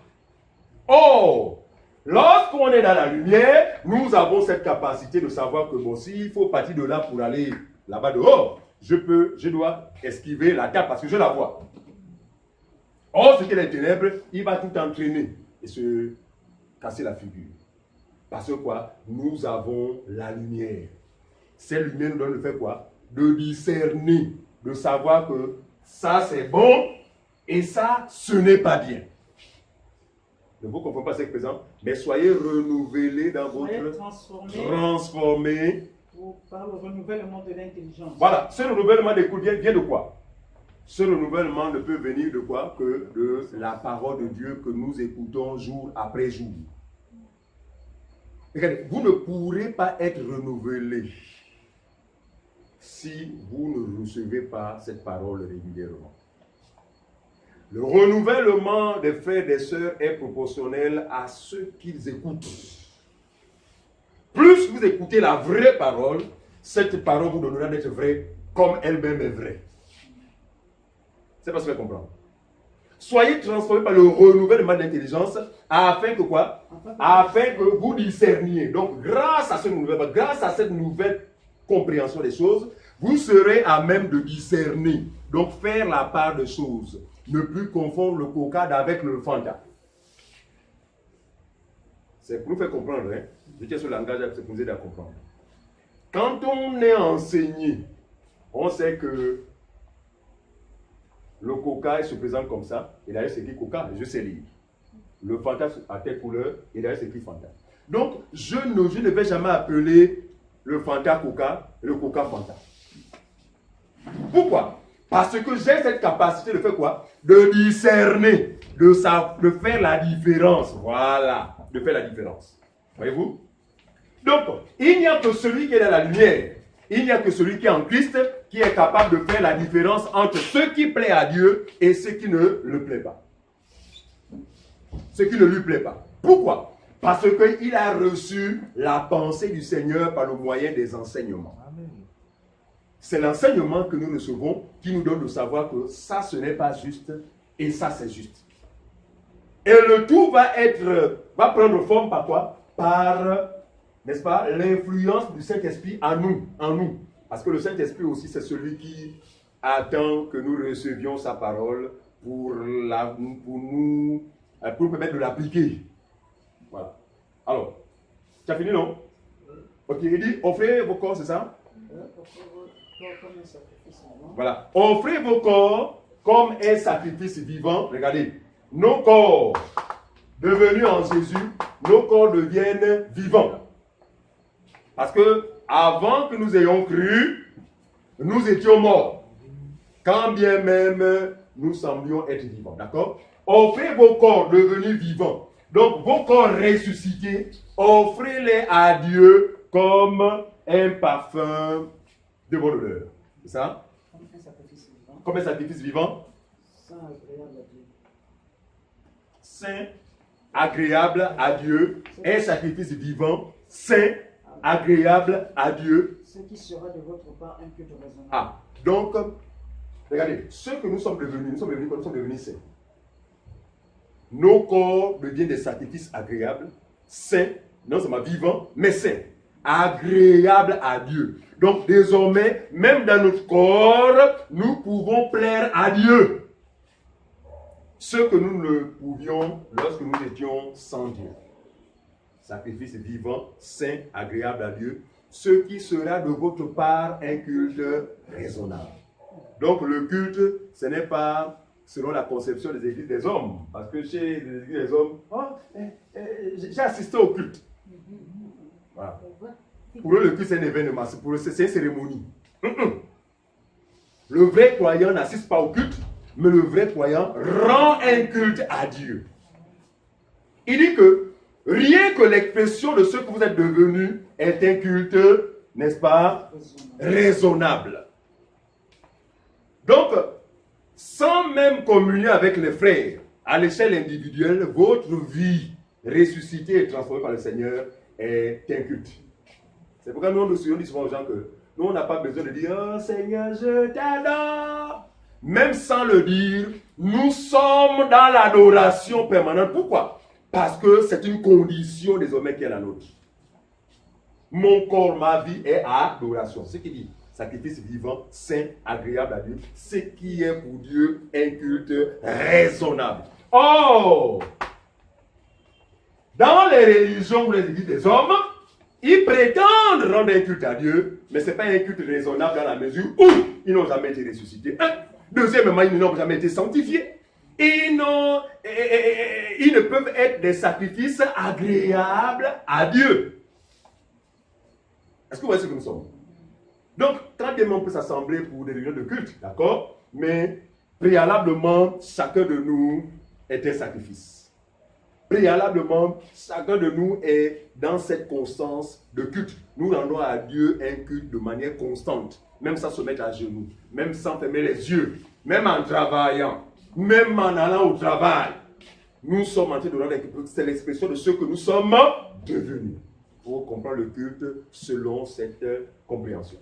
Or, lorsqu'on est dans la lumière, nous avons cette capacité de savoir que bon, s'il faut partir de là pour aller là-bas dehors, je dois esquiver la table parce que je la vois. Or, ce qui est les ténèbres, il va tout entraîner et se casser la figure. Parce que quoi? Nous avons la lumière. Cette lumière nous donne le fait quoi? De discerner, de savoir que ça c'est bon et ça ce n'est pas bien. Ne vous comprenez pas cet exemple, mais soyez renouvelés dans votre transformés par le renouvellement de l'intelligence. Voilà, ce renouvellement vient de quoi? Ce renouvellement ne peut venir de quoi? Que de la parole de Dieu que nous écoutons jour après jour. Regardez, vous ne pourrez pas être renouvelé si vous ne recevez pas cette parole régulièrement. Le renouvellement des frères et des sœurs est proportionnel à ce qu'ils écoutent. Plus vous écoutez la vraie parole, cette parole vous donnera d'être vraie comme elle-même est vraie. C'est pas ce que vous comprenez. Soyez transformés par le renouvellement de l'intelligence afin que quoi? Afin que vous discerniez. Donc, grâce à cette nouvelle compréhension des choses, vous serez à même de discerner. Donc, faire la part des choses. Ne plus confondre le cocarde avec le fanta. C'est pour nous faire comprendre. Hein? Je tiens sur le langage, c'est pour nous aider à comprendre. Quand on est enseigné, on sait que le coca se présente comme ça, et d'ailleurs c'est écrit coca, je sais lire. Le fanta a telle couleur, et d'ailleurs c'est écrit fanta. Donc, je ne vais jamais appeler le fanta coca, le coca fanta. Pourquoi? Parce que j'ai cette capacité de faire quoi? De discerner, de faire la différence. Voilà, de faire la différence. Voyez-vous? Donc, il n'y a que celui qui est dans la lumière, il n'y a que celui qui est en Christ qui est capable de faire la différence entre ce qui plaît à Dieu et ce qui ne le plaît pas. Ce qui ne lui plaît pas. Pourquoi? Parce qu'il a reçu la pensée du Seigneur par le moyen des enseignements. C'est l'enseignement que nous recevons qui nous donne de savoir que ça, ce n'est pas juste et ça, c'est juste. Et le tout va prendre forme par quoi? Par, n'est-ce pas, l'influence du Saint-Esprit en nous. Parce que le Saint-Esprit aussi, c'est celui qui attend que nous recevions sa parole pour nous permettre de l'appliquer. Voilà. Alors, tu as fini, non? Ok, il dit, offrez vos corps, c'est ça? Voilà. Offrez vos corps comme un sacrifice vivant. Regardez, nos corps devenus en Jésus, nos corps deviennent vivants. Parce que avant que nous ayons cru, nous étions morts. Quand bien même nous semblions être vivants. D'accord? Offrez vos corps devenus vivants. Donc vos corps ressuscités, offrez-les à Dieu comme un parfum de bonne odeur. C'est ça? Comme un sacrifice vivant. Saint, agréable à Dieu. Un sacrifice vivant, saint, agréable à Dieu. Ce qui sera de votre part un culte raisonnable. Ah, donc, regardez, ce que nous sommes devenus saints. Nos corps deviennent des sacrifices agréables, saints, non seulement vivants, mais saints, agréables à Dieu. Donc désormais, même dans notre corps, nous pouvons plaire à Dieu. Ce que nous ne pouvions lorsque nous étions sans Dieu. Sacrifice vivant, saint, agréable à Dieu, ce qui sera de votre part un culte raisonnable. Donc le culte, ce n'est pas selon la conception des églises des hommes. Parce que chez les églises des hommes, j'ai assisté au culte. Voilà. Pour eux, le culte, c'est un événement. Pour eux, c'est une cérémonie. Le vrai croyant n'assiste pas au culte, mais le vrai croyant rend un culte à Dieu. Il dit que rien que l'expression de ce que vous êtes devenu est un culte, n'est-ce pas, raisonnable. Donc, sans même communier avec les frères, à l'échelle individuelle, votre vie ressuscitée et transformée par le Seigneur est un culte. C'est pourquoi nous dit souvent aux gens que nous, on n'a pas besoin de dire « Oh Seigneur, je t'adore ». même sans le dire, nous sommes dans l'adoration permanente. Pourquoi? Parce que c'est une condition désormais qui est la nôtre. Mon corps, ma vie est adoration. C'est ce qu'il dit. Sacrifice vivant, saint, agréable à Dieu. Ce qui est pour Dieu un culte raisonnable. Or, dans les religions ou les églises des hommes, ils prétendent rendre un culte à Dieu, mais ce n'est pas un culte raisonnable dans la mesure où ils n'ont jamais été ressuscités. Deuxièmement, ils n'ont jamais été sanctifiés. Ils ne peuvent être des sacrifices agréables à Dieu. Est-ce que vous voyez ce que nous sommes? Donc, très bien, on peut s'assembler pour des réunions de culte, d'accord? Mais préalablement, chacun de nous est un sacrifice. Préalablement, chacun de nous est dans cette constance de culte. Nous rendons à Dieu un culte de manière constante, même sans se mettre à genoux, même sans fermer les yeux, même en travaillant, même en allant au travail. Nous sommes en train de rendre un culte. C'est l'expression de ce que nous sommes devenus. Il faut comprendre le culte selon cette compréhension.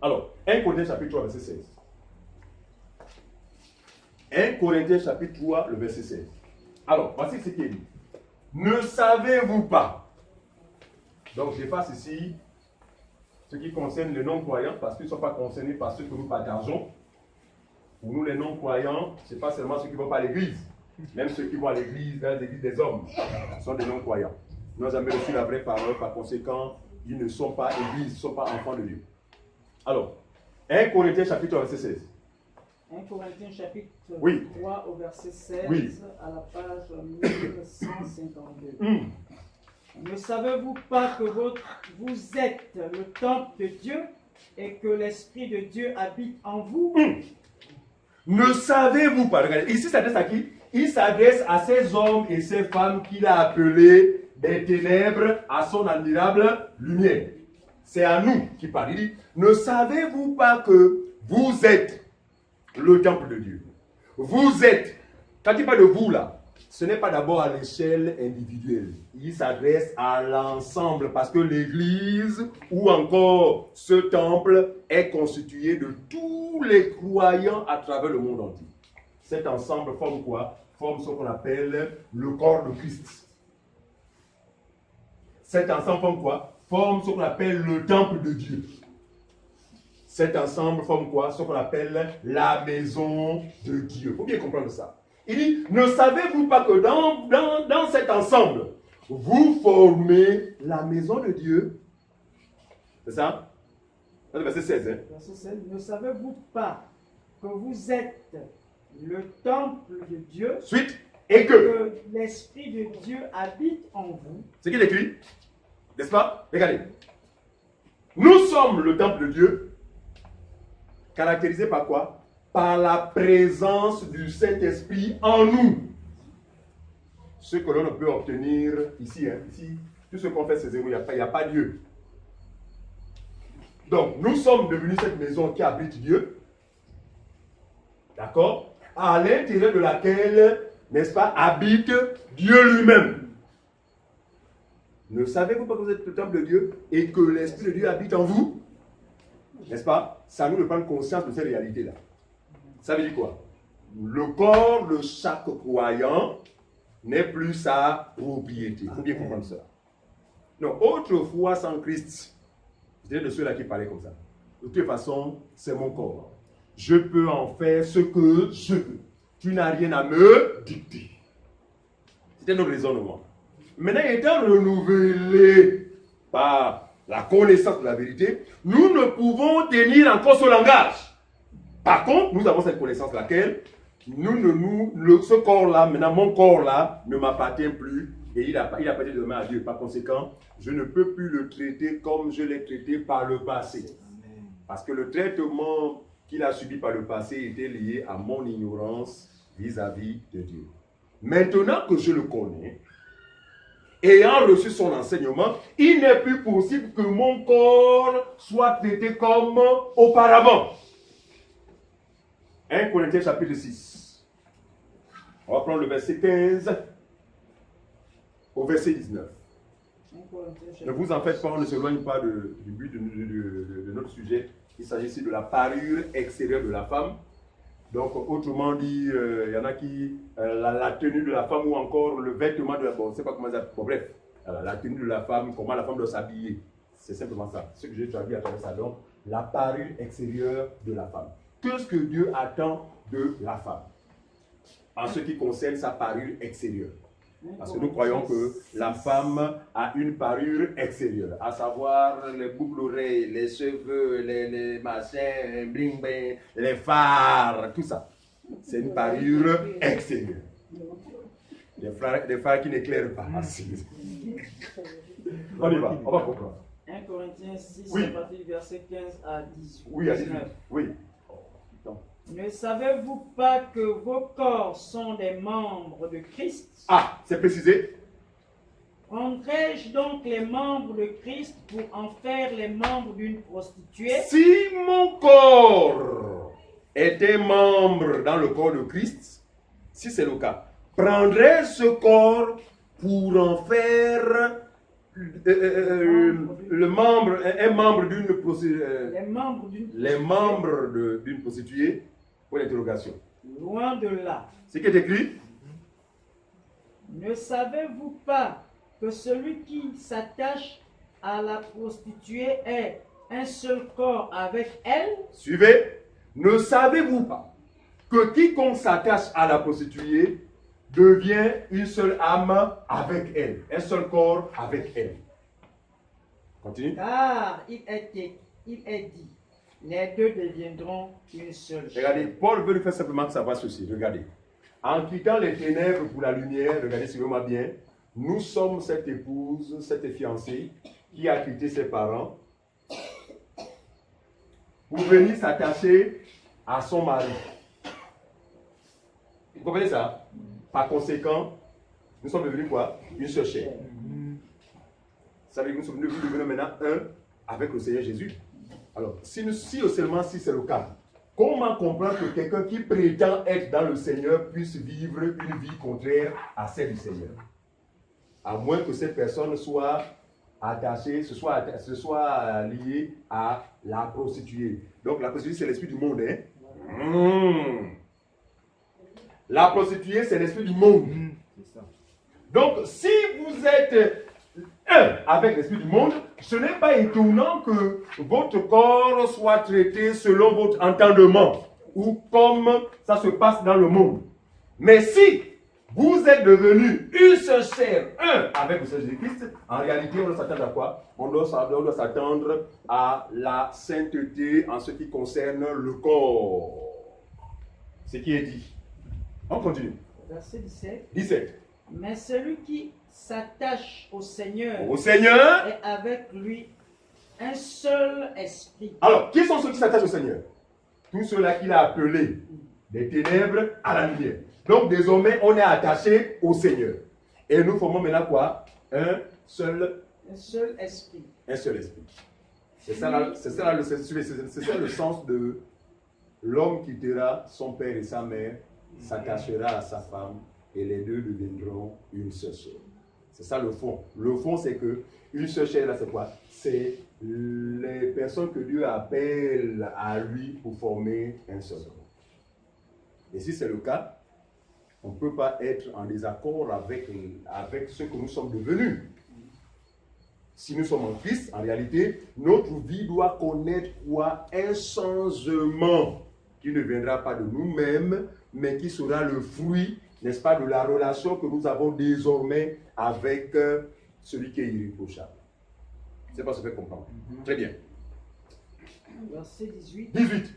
Alors, 1 Corinthiens chapitre 3, verset 16. 1 Corinthiens chapitre 3, le verset 16. Alors, voici ce qui est dit. Ne savez-vous pas? Donc, j'efface ici ce qui concerne les non-croyants, parce qu'ils ne sont pas concernés par ce que nous partageons. Pour nous, les non-croyants, ce n'est pas seulement ceux qui ne vont pas à l'église. Même ceux qui vont à l'église, dans les églises des hommes, sont des non-croyants. Ils n'ont jamais reçu la vraie parole, par conséquent, ils ne sont pas églises, ils ne sont pas enfants de Dieu. Alors, 1 Corinthiens chapitre 3, verset 16. 1 Corinthiens chapitre Oui. 3 au verset 16, Oui. à la page 1152. Ne savez-vous pas que vous êtes le temple de Dieu et que l'Esprit de Dieu habite en vous? Ne savez-vous pas? Regardez, ici, il s'adresse à qui? Il s'adresse à ces hommes et ces femmes qu'il a appelés des ténèbres à son admirable lumière. C'est à nous qu'il parle. Il dit, ne savez-vous pas que vous êtes le temple de Dieu? Vous êtes, quand il parle de vous là, ce n'est pas d'abord à l'échelle individuelle. Il s'adresse à l'ensemble parce que l'église ou encore ce temple est constitué de tous les croyants à travers le monde entier. Cet ensemble forme quoi? Forme ce qu'on appelle le corps de Christ. Cet ensemble forme quoi? Forme ce qu'on appelle le temple de Dieu. Cet ensemble forme quoi? Ce qu'on appelle la maison de Dieu. Il faut bien comprendre ça. Il dit, ne savez-vous pas que dans cet ensemble, vous formez la maison de Dieu? C'est ça? C'est le verset 16. Hein? Verset 16. Ne savez-vous pas que vous êtes le temple de Dieu? Suite. Et que l'Esprit de Dieu habite en vous. C'est qu'il écrit, n'est-ce pas? Regardez. Nous sommes le temple de Dieu, caractérisé par quoi? Par la présence du Saint-Esprit en nous. Ce que l'on ne peut obtenir ici, hein, ici, tout ce qu'on fait, c'est zéro, il n'y a pas Dieu. Donc, nous sommes devenus cette maison qui abrite Dieu, d'accord? À l'intérieur de laquelle, n'est-ce pas, habite Dieu lui-même. Ne savez-vous pas que vous êtes le temple de Dieu et que l'Esprit de Dieu habite en vous? N'est-ce pas? Ça nous de prendre conscience de cette réalité-là. Ça veut dire quoi? Le corps de chaque croyant n'est plus sa propriété. Il faut bien comprendre ça. Non, autrefois sans Christ, j'étais de ceux-là qui parlaient comme ça. De toute façon, c'est mon corps. Je peux en faire ce que je veux. Tu n'as rien à me dicter. C'était notre raisonnement. Maintenant, étant renouvelé par la connaissance de la vérité, nous ne pouvons tenir encore ce langage. Par contre, nous avons cette connaissance laquelle ce corps-là, maintenant mon corps-là, ne m'appartient plus et il appartient demain à Dieu. Par conséquent, je ne peux plus le traiter comme je l'ai traité par le passé. Parce que le traitement qu'il a subi par le passé était lié à mon ignorance vis-à-vis de Dieu. Maintenant que je le connais, ayant reçu son enseignement, il n'est plus possible que mon corps soit traité comme auparavant. 1 Corinthiens chapitre 6. On va prendre le verset 15 au verset 19. Ne vous en faites pas, on ne s'éloigne pas du but de notre sujet. Il s'agit ici de la parure extérieure de la femme. Donc, autrement dit, il y en a qui, la tenue de la femme ou encore le vêtement de la femme, bon, je ne sais pas comment ça, bon, bref, la tenue de la femme, comment la femme doit s'habiller. C'est simplement ça, ce que j'ai traduit à travers ça. Donc, la parure extérieure de la femme. Qu'est-ce que Dieu attend de la femme en ce qui concerne sa parure extérieure? Parce que nous croyons que la femme a une parure extérieure, à savoir les boucles d'oreilles, les cheveux, les machins, bling bling, les phares, tout ça. C'est une parure extérieure. Des phares qui n'éclairent pas. On y va, on va comprendre. 1 Corinthiens 6, Oui. à partir du verset 15 à 18. Oui, allez-y. Oui. Ne savez-vous pas que vos corps sont des membres de Christ? Ah, c'est précisé. Prendrai-je donc les membres de Christ pour en faire les membres d'une prostituée? Si mon corps était membre dans le corps de Christ, si c'est le cas, prendrais ce corps pour en faire un membre d'une prostituée. Les membres d'une prostituée. Pour l'interrogation. Loin de là. Ce qui est écrit. Ne savez-vous pas que celui qui s'attache à la prostituée est un seul corps avec elle? Suivez. Ne savez-vous pas que quiconque s'attache à la prostituée devient une seule âme avec elle, un seul corps avec elle. Continue. Car il est dit, les deux deviendront une seule chair. Regardez, Paul veut nous faire simplement savoir ceci. Regardez. En quittant les ténèbres pour la lumière, regardez, suivez-moi bien, nous sommes cette épouse, cette fiancée qui a quitté ses parents pour venir s'attacher à son mari. Vous comprenez ça? Par conséquent, nous sommes devenus quoi? Une seule chair. Ça veut dire que nous sommes devenus maintenant un avec le Seigneur Jésus. Alors, si seulement si c'est le cas, comment comprendre que quelqu'un qui prétend être dans le Seigneur puisse vivre une vie contraire à celle du Seigneur? À moins que cette personne soit attachée, se soit liée à la prostituée. Donc la prostituée, c'est l'esprit du monde. Hein? La prostituée, c'est l'esprit du monde. Donc, si vous êtes un avec l'esprit du monde, ce n'est pas étonnant que votre corps soit traité selon votre entendement ou comme ça se passe dans le monde. Mais si vous êtes devenu une seule chair, un avec le Seigneur Jésus-Christ, en réalité, on doit s'attendre à quoi? On doit s'attendre à la sainteté en ce qui concerne le corps. Ce qui est dit. On continue. Verset 17. 17. Mais celui qui s'attache au Seigneur est avec lui un seul esprit. Alors, qui sont ceux qui s'attachent au Seigneur? Tous ceux-là qu'il a appelés des ténèbres à la lumière. Donc, désormais, on est attaché au Seigneur. Et nous formons maintenant quoi? Un seul esprit. Un seul esprit. C'est ça le sens de l'homme quittera son père et sa mère, s'attachera à sa femme, et les deux deviendront une seule chair. C'est ça le fond. Le fond, c'est que une seule chair, là, c'est quoi? C'est les personnes que Dieu appelle à lui pour former un seul corps. Et si c'est le cas, on ne peut pas être en désaccord avec ce que nous sommes devenus. Si nous sommes en Christ, en réalité, notre vie doit connaître quoi? Un changement qui ne viendra pas de nous-mêmes, mais qui sera le fruit, n'est-ce pas, de la relation que nous avons désormais avec celui qui est irréprochable. Je ne sais pas si vous faites comprendre. Très bien. Verset 18. 18.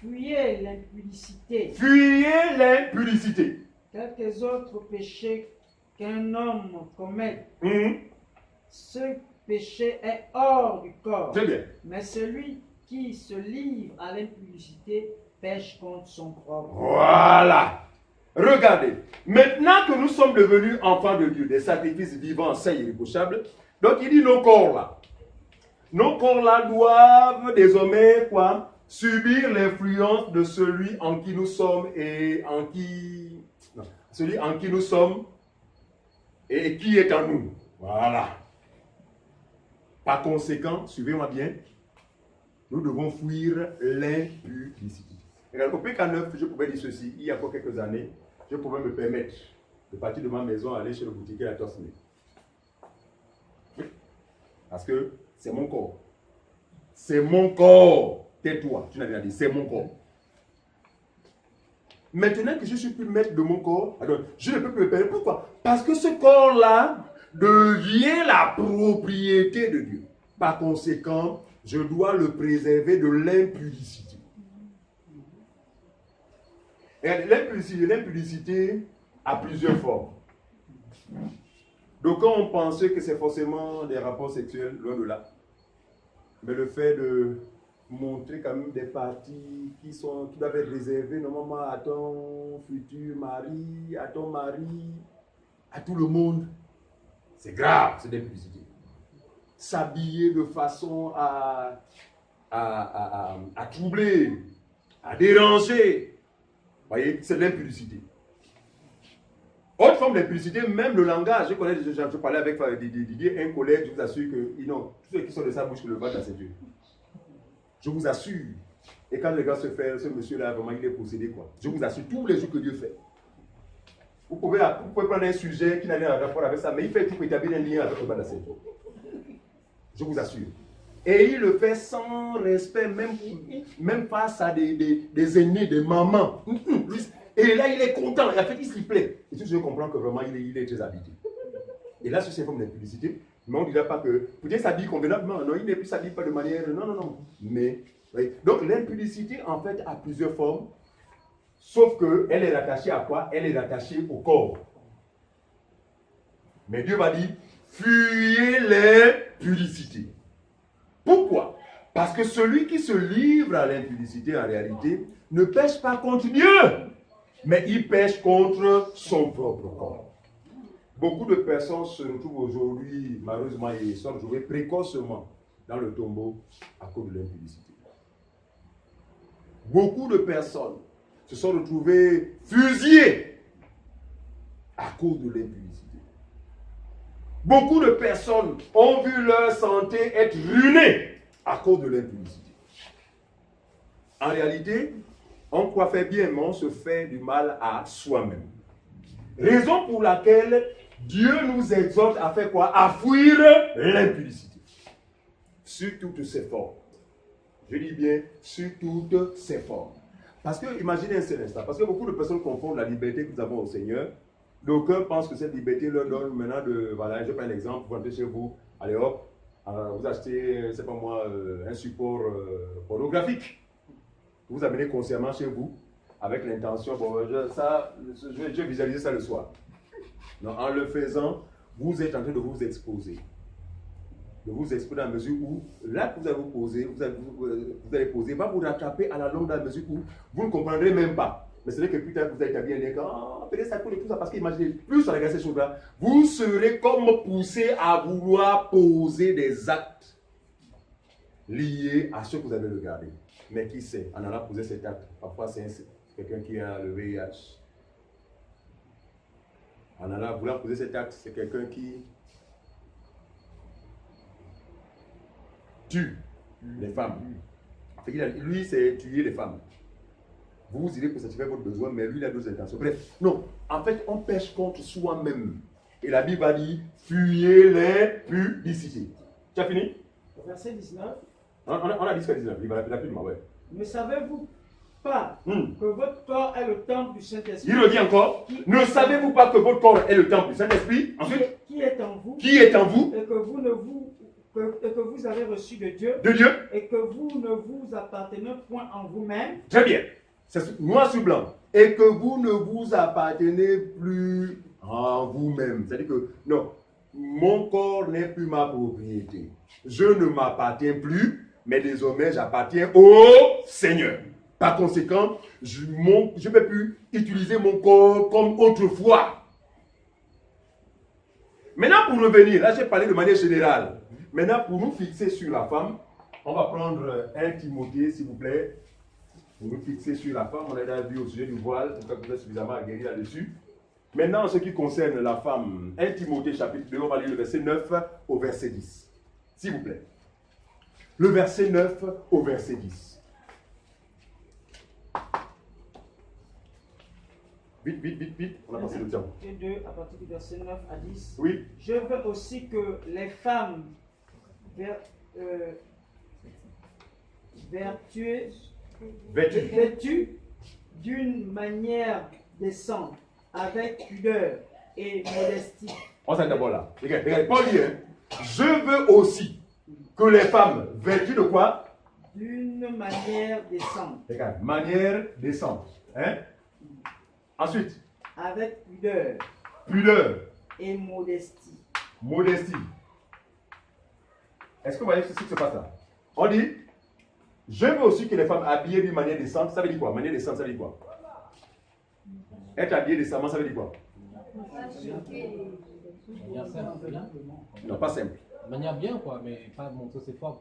Fuyez l'impudicité. Fuyez l'impudicité. Quelques autres péchés qu'un homme commet, ce péché est hors du corps. Très bien. Mais celui qui se livre à l'impudicité pêche contre son propre. Voilà. Regardez. Maintenant que nous sommes devenus enfants de Dieu, des sacrifices vivants, saints et irréprochables, donc il dit nos corps là. Nos corps là doivent désormais quoi? Subir l'influence de celui en qui nous sommes et en qui... Non, celui en qui nous sommes et qui est en nous. Voilà. Par conséquent, suivez-moi bien, nous devons fuir l'impudicité. Regarde, au PK9, je pouvais dire ceci. Il y a encore quelques années, je pouvais me permettre de partir de ma maison, aller chez le boutiquier à Tosné. Parce que c'est mon corps. C'est mon corps. Tais-toi, tu n'as rien dit, c'est mon corps. Maintenant que je ne suis plus maître de mon corps, alors je ne peux plus me permettre. Pourquoi? Parce que ce corps-là devient la propriété de Dieu. Par conséquent, je dois le préserver de l'impudicité. L'impudicité a plusieurs formes. Donc, quand on pensait que c'est forcément des rapports sexuels, loin de là. Mais le fait de montrer quand même des parties qui doivent être réservées normalement à ton futur mari, à ton mari, à tout le monde, c'est grave, c'est de l'impudicité. S'habiller de façon à troubler, à déranger, vous voyez, c'est de l'impudicité. Autre forme d'impudicité, même le langage. Je parlais avec Didier, un collègue, je vous assure que, non, tous ceux qui sont de sa bouche que le vent dans ses yeux. Je vous assure. Et quand le gars se fait, ce monsieur-là, vraiment, il est possédé, quoi. Je vous assure, tous les jours que Dieu fait. Vous pouvez prendre un sujet qui n'a rien à rapport avec ça, mais il fait tout pour établir un lien avec le vent dans ses yeux. Je vous assure. Et il le fait sans respect, même face à des aînés, des mamans. Et là, il est content. Et en fait, il s'y plaît. Et tout je comprends que vraiment, il est très habité. Et là, c'est une forme d'impudicité. Mais on ne dira pas que, peut-être s'habille convenablement. Non, il ne s'habille pas de manière... Non. Mais, oui. Donc, l'impudicité, en fait, a plusieurs formes. Sauf qu'elle est rattachée à quoi? Elle est rattachée au corps. Mais Dieu va dire, fuyez l'impudicité. Pourquoi? Parce que celui qui se livre à l'impudicité, en réalité, ne pêche pas contre Dieu, mais il pêche contre son propre corps. Beaucoup de personnes se retrouvent aujourd'hui, malheureusement, et sont jouées précocement dans le tombeau à cause de l'impudicité. Beaucoup de personnes se sont retrouvées fusillées à cause de l'impudicité. Beaucoup de personnes ont vu leur santé être ruinée à cause de l'impudicité. En réalité, on croit faire bien, mais on se fait du mal à soi-même. Raison pour laquelle Dieu nous exhorte à faire quoi? À fuir l'impudicité. Sur toutes ses formes. Je dis bien, sur toutes ses formes. Parce que, imaginez un seul instant, parce que beaucoup de personnes confondent la liberté que nous avons au Seigneur. D'aucuns pensent que cette liberté leur donne maintenant de... Voilà, je prends un exemple, vous rentrez chez vous, allez hop, vous achetez, c'est pas moi, un support pornographique. Vous amenez consciemment chez vous, avec l'intention, bon, je vais visualiser ça le soir. Non, en le faisant, vous êtes en train de vous exposer. De vous exposer dans la mesure où, là que vous allez vous poser, vous allez poser, va vous rattraper à la longue dans la mesure où vous ne comprendrez même pas. Mais c'est vrai que plus tard, vous allez établir un lien, peut-être ça coule et tout ça, parce qu'imaginez, plus on regarde ces choses-là, vous serez comme poussé à vouloir poser des actes liés à ce que vous avez regardé. Mais qui sait, en allant poser cet acte, parfois c'est quelqu'un qui a le VIH. En allant vouloir poser cet acte, c'est quelqu'un qui tue les femmes. Lui, c'est tuer les femmes. Vous irez pour satisfaire votre besoin, mais lui, il a d'autres intentions. Bref, non, en fait, on pêche contre soi-même. Et la Bible va dire, fuyez l'impudicité. Tu as fini? Verset 19. On a dit ce qu'il a 19, il va rapidement, ouais. Ne savez-vous pas que votre corps est le temple du Saint-Esprit? Il redit encore, ne savez-vous pas que votre corps est le temple du Saint-Esprit? Ensuite, qui est en vous? Qui est en vous? Et que vous avez reçu de Dieu. De Dieu. Et que vous ne vous appartenez point en vous-même. Très bien. C'est noir sur blanc. Et que vous ne vous appartenez plus en vous-même. C'est-à-dire que, non, mon corps n'est plus ma propriété. Je ne m'appartiens plus, mais désormais j'appartiens au Seigneur. Par conséquent, je ne peux plus utiliser mon corps comme autrefois. Maintenant, pour revenir, là j'ai parlé de manière générale. Maintenant, pour nous fixer sur la femme, on va prendre 1 Timothée, s'il vous plaît. Pour nous fixer sur la femme, on a déjà vu au sujet du voile, c'est que vous êtes suffisamment aguerri là-dessus. Maintenant, en ce qui concerne la femme, 1 Timothée chapitre 2, on va lire le verset 9 au verset 10. S'il vous plaît. Le verset 9 au verset 10. Vite, vite, vite, vite. On a passé le temps. Et 2, à partir du verset 9 à 10. Oui. Je veux aussi que les femmes vêtues d'une manière décente, avec pudeur et modestie. On s'arrête d'abord là. Regardez, Paul dit, hein, je veux aussi que les femmes vêtues de quoi? D'une manière décente. Regarde, manière décente. Hein? Ensuite, avec pudeur pudeur, et modestie. modestie. Est-ce que vous voyez ce qui se passe là? On dit, je veux aussi que les femmes habillées d'une manière décente, ça veut dire quoi? Manière décente, ça veut dire quoi? Être habillé décemment, ça veut dire quoi? Manière simple, bien. Non, pas simple. Manière bien, quoi, mais pas montrer ses formes.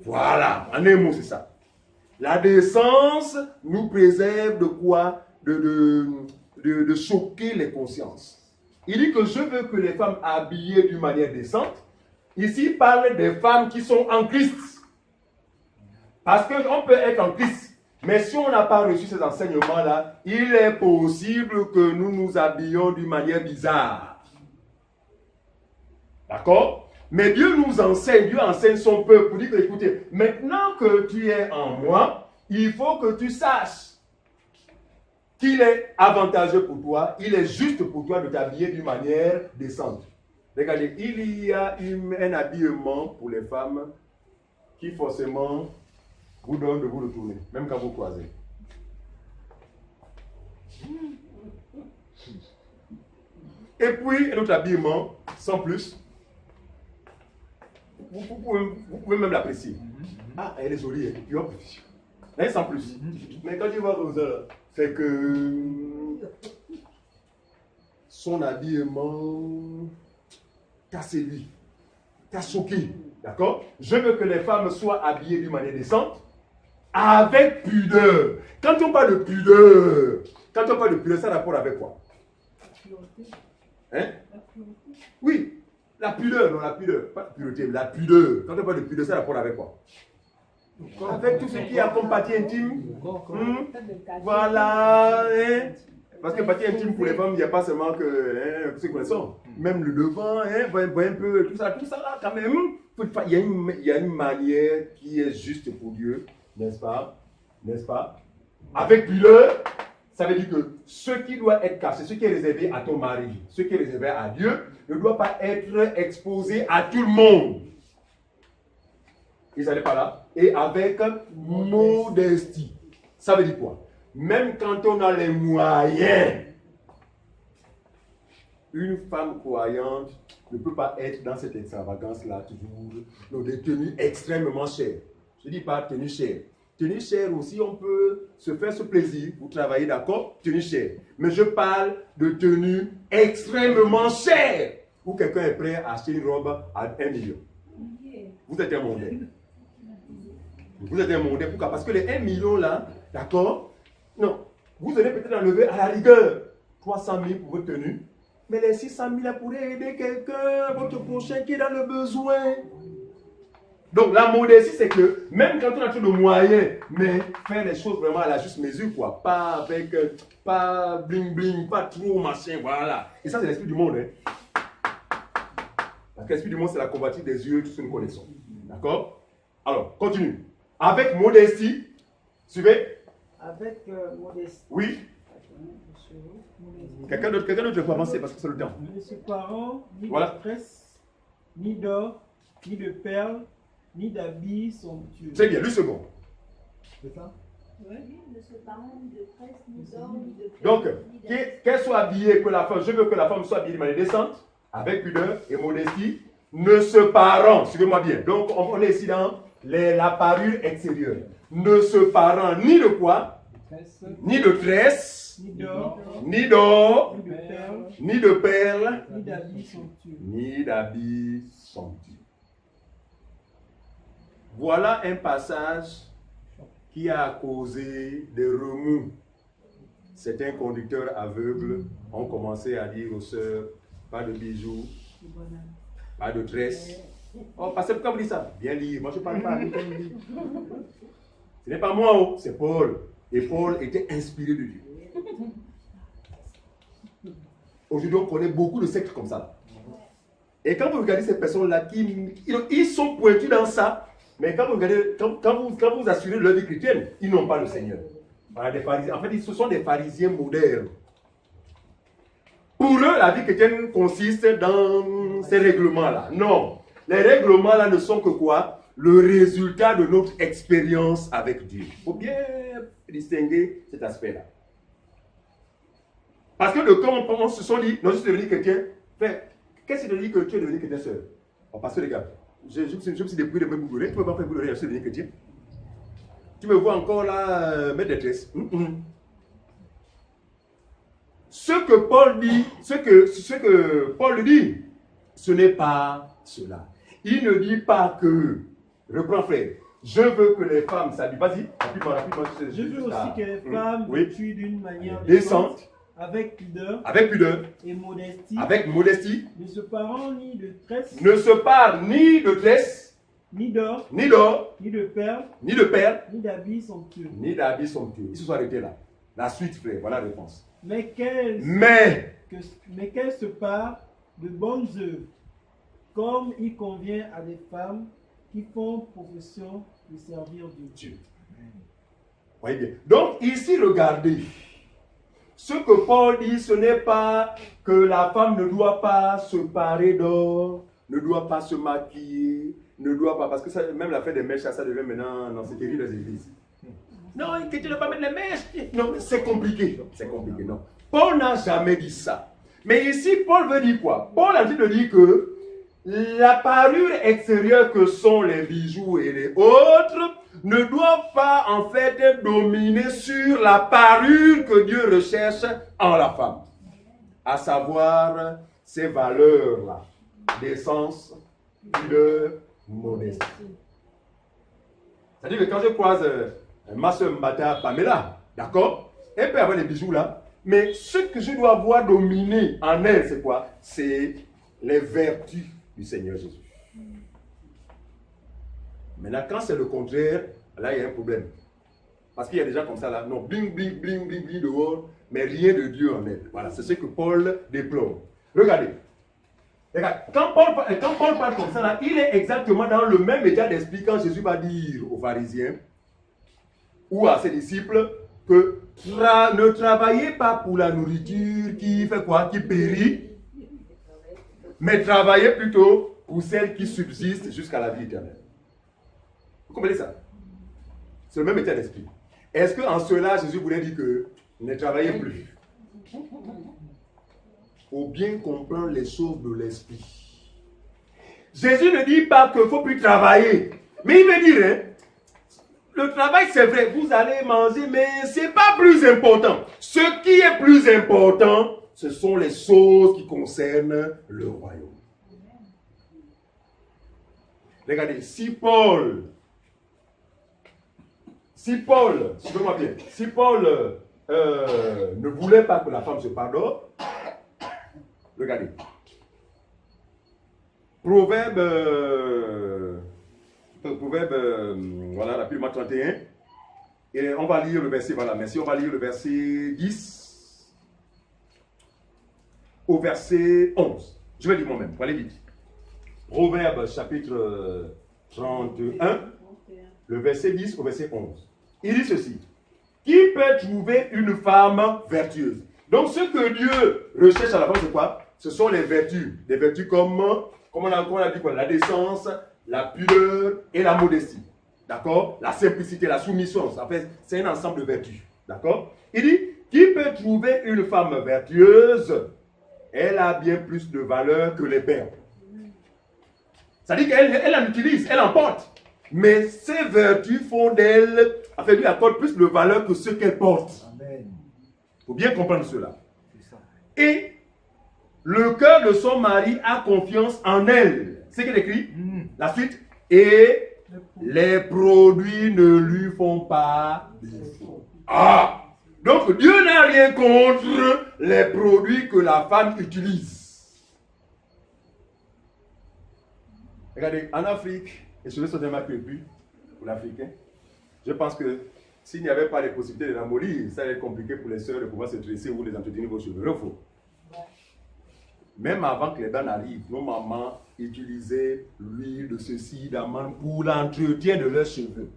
Voilà, en un mot, c'est ça. La décence nous préserve de quoi? De choquer les consciences. Il dit que je veux que les femmes habillées d'une manière décente. Ici, il parle des femmes qui sont en Christ. Parce qu'on peut être en Christ. Mais si on n'a pas reçu ces enseignements-là, il est possible que nous nous habillions d'une manière bizarre. D'accord? Mais Dieu nous enseigne, Dieu enseigne son peuple pour dire que, écoutez, maintenant que tu es en moi, il faut que tu saches qu'il est avantageux pour toi, il est juste pour toi de t'habiller d'une manière décente. Regardez, il y a un habillement pour les femmes qui forcément vous donne de vous retourner, même quand vous croisez. Et puis, un autre habillement, sans plus, vous pouvez même l'apprécier. Ah, elle est jolie, et puis hop, elle sans plus. Mais quand tu vois Rosa, c'est que son habillement t'a séduit, t'a choqué. D'accord? Je veux que les femmes soient habillées d'une manière décente, avec pudeur. Quand on parle de pudeur, ça a rapport avec quoi? Hein? Oui, la pudeur, non, la pudeur, pas la pureté, la pudeur. Quand on parle de pudeur, ça a rapport avec quoi? Avec tout ce qui a comme partie intime. Voilà. Hein? Parce que partie intime pour les femmes, il n'y a pas seulement que ce qu'on sent. Même le devant, un peu, tout ça là, quand même. Il y a une manière qui est juste pour Dieu, n'est-ce pas? N'est-ce pas? Avec pudeur, ça veut dire que ce qui doit être caché, ce qui est réservé à ton mari, ce qui est réservé à Dieu, ne doit pas être exposé à tout le monde. Ils n'allaient pas là. Et avec modestie. Ça veut dire quoi? Même quand on a les moyens, une femme croyante ne peut pas être dans cette extravagance-là, toujours, dans des tenues extrêmement chères. Je ne dis pas tenue chère. Tenue chère aussi, on peut se faire ce plaisir. Vous travaillez, d'accord? Tenue chère. Mais je parle de tenue extrêmement chère, où quelqu'un est prêt à acheter une robe à 1 million. Vous êtes un mondain. Vous êtes un mondain. Pourquoi? Parce que les 1 million là, d'accord? Non. Vous allez peut-être enlever à la rigueur 300 000 pour votre tenue. Mais les 600 000 là pourraient aider quelqu'un, votre prochain qui est dans le besoin. Donc la modestie, c'est que même quand on a tout le moyen, mais faire les choses vraiment à la juste mesure, quoi. Pas avec, pas bling bling, pas trop machin, voilà. Et ça, c'est l'esprit du monde. Hein. Parce que l'esprit du monde, c'est la combative des yeux, tout ce que nous connaissons. D'accord? Alors, continue. Avec modestie, suivez. Avec modestie. Oui. Quelqu'un d'autre peut avancer parce que c'est le temps. Ne se parant ni Voilà. de tresse, ni d'or, ni de perles, ni d'habits somptueux. C'est bien, lui second. C'est ça? Oui, ne se parant ni de tresse, ni d'or, ni de perles. Donc, ni d'habits. qu'elle soit habillée, que la femme, je veux que la femme soit habillée de manière décente, avec pudeur et modestie, ne se parant, suivez-moi bien. Donc, on est ici dans la parure extérieure. Ne se parant ni de quoi? Ni de tresse, Ni d'or, ni d'or, ni de perles, ni de perles, ni d'habits somptueux. ni d'habits somptueux. Voilà un passage qui a causé des remous. Certains conducteurs aveugles ont commencé à dire aux sœurs, pas de bijoux, pas de tresse. Oh, pasteur, pourquoi vous dites ça? Bien lire, moi je ne parle pas. Ce n'est pas moi, oh, c'est Paul. Et Paul était inspiré de Dieu. Aujourd'hui, on connaît beaucoup de sectes comme ça. Et quand vous regardez ces personnes-là, ils sont pointus dans ça, mais quand vous regardez, quand vous assurez leur vie chrétienne, ils n'ont pas le Seigneur. Voilà, des pharisiens. En fait, ce sont des pharisiens modernes. Pour eux, la vie chrétienne consiste dans ces règlements-là. Non. Les règlements-là ne sont que quoi? Le résultat de notre expérience avec Dieu. Il faut bien distinguer cet aspect-là. Parce que le corps, on se sont dit, non, je suis devenu chrétien. Qu'est-ce que tu dis que tu es devenu chrétien, sœur? Parce que les gars, je me suis débrouillé de me bouler. Tu ne peux pas faire bouler, je suis devenu chrétien. Tu me vois encore là, mettre des tresses. Ce que Paul dit, ce que Paul dit, ce n'est pas cela. Il ne dit pas que, reprends frère, je veux que les femmes s'habillent. Vas-y, rapidement. Je veux aussi que les femmes tuent d'une manière décente, avec pudeur, et modestie, avec modestie, ne se parant ni de tresse, ne se parent ni de tresse, ni d'or, ni d'or, ni de perles, ni de perles, ni d'habits somptueux. Ils se sont arrêtés là. La suite, frère, voilà la réponse. Mais qu'elles se parent de bonnes œuvres, comme il convient à des femmes qui font profession de servir Dieu. Voyez bien. Donc ici, regardez. Ce que Paul dit, ce n'est pas que la femme ne doit pas se parer d'or, ne doit pas se maquiller, ne doit pas, parce que ça, même l'affaire des mèches, ça devient maintenant, non, c'est terrible les églises. Non, que tu ne dois pas mettre les mèches. Non, c'est compliqué. C'est compliqué, non. Paul n'a jamais dit ça. Mais ici, Paul veut dire quoi? Paul a dit de dire que la parure extérieure que sont les bijoux et les autres ne doivent pas en fait dominer sur la parure que Dieu recherche en la femme. À savoir ces valeurs-là. Décence, pudeur, modestie. C'est-à-dire que quand je croise ma soeur Mbata Pamela, d'accord? Elle peut avoir les bijoux là, mais ce que je dois voir dominer en elle, c'est quoi? C'est les vertus du Seigneur Jésus. Maintenant, quand c'est le contraire, là, il y a un problème. Parce qu'il y a des gens comme ça, là, non, bling, bling, bling, bling, bling dehors, mais rien de Dieu en elle. Voilà, c'est ce que Paul déplore. Regardez. Quand Paul parle comme ça, là, il est exactement dans le même état d'esprit quand Jésus va dire aux pharisiens ou à ses disciples que ne travaillez pas pour la nourriture qui fait quoi? Qui périt, mais travaillez plutôt pour celle qui subsiste jusqu'à la vie éternelle. Vous comprenez ça? C'est le même état d'esprit. Est-ce qu'en cela, Jésus voulait dire que ne travaillez plus? Il faut bien comprendre les choses de l'esprit. Jésus ne dit pas qu'il ne faut plus travailler. Mais il veut dire, hein, le travail c'est vrai, vous allez manger, mais ce n'est pas plus important. Ce qui est plus important, ce sont les choses qui concernent le royaume. Regardez, si Paul, suivez-moi bien, si Paul ne voulait pas que la femme se pardonne, regardez, Proverbe, voilà, rapidement 31, et on va lire le verset, voilà, merci, on va lire le verset 10 au verset 11. Je vais lire moi-même, allez vite. Proverbe chapitre 31, le verset 10 au verset 11. Il dit ceci: qui peut trouver une femme vertueuse? Donc ce que Dieu recherche à la femme, c'est quoi? Ce sont les vertus. Des vertus comme on a dit quoi? La décence, la pudeur et la modestie. D'accord? La simplicité, la soumission. En fait, c'est un ensemble de vertus. D'accord? Il dit, qui peut trouver une femme vertueuse? Elle a bien plus de valeur que les perles. C'est-à-dire qu'elle en utilise, elle en porte. Mais ses vertus font d'elle, en fait, lui accorde plus de valeur que ce qu'elle porte. Il faut bien comprendre cela. Et le cœur de son mari a confiance en elle. C'est ce qu'il écrit. La suite. Et les produits ne lui font pas défaut. Ah! Donc Dieu n'a rien contre les produits que la femme utilise. Regardez, en Afrique, et je vais sauter ma pupille pour l'Africain, je pense que s'il n'y avait pas les possibilités de l'amollir, ça allait être compliqué pour les sœurs de pouvoir se tresser ou les entretenir vos cheveux. Faux. Même avant que les dents n'arrivent, nos mamans utilisaient l'huile de ceci, d'amande pour l'entretien de leurs cheveux.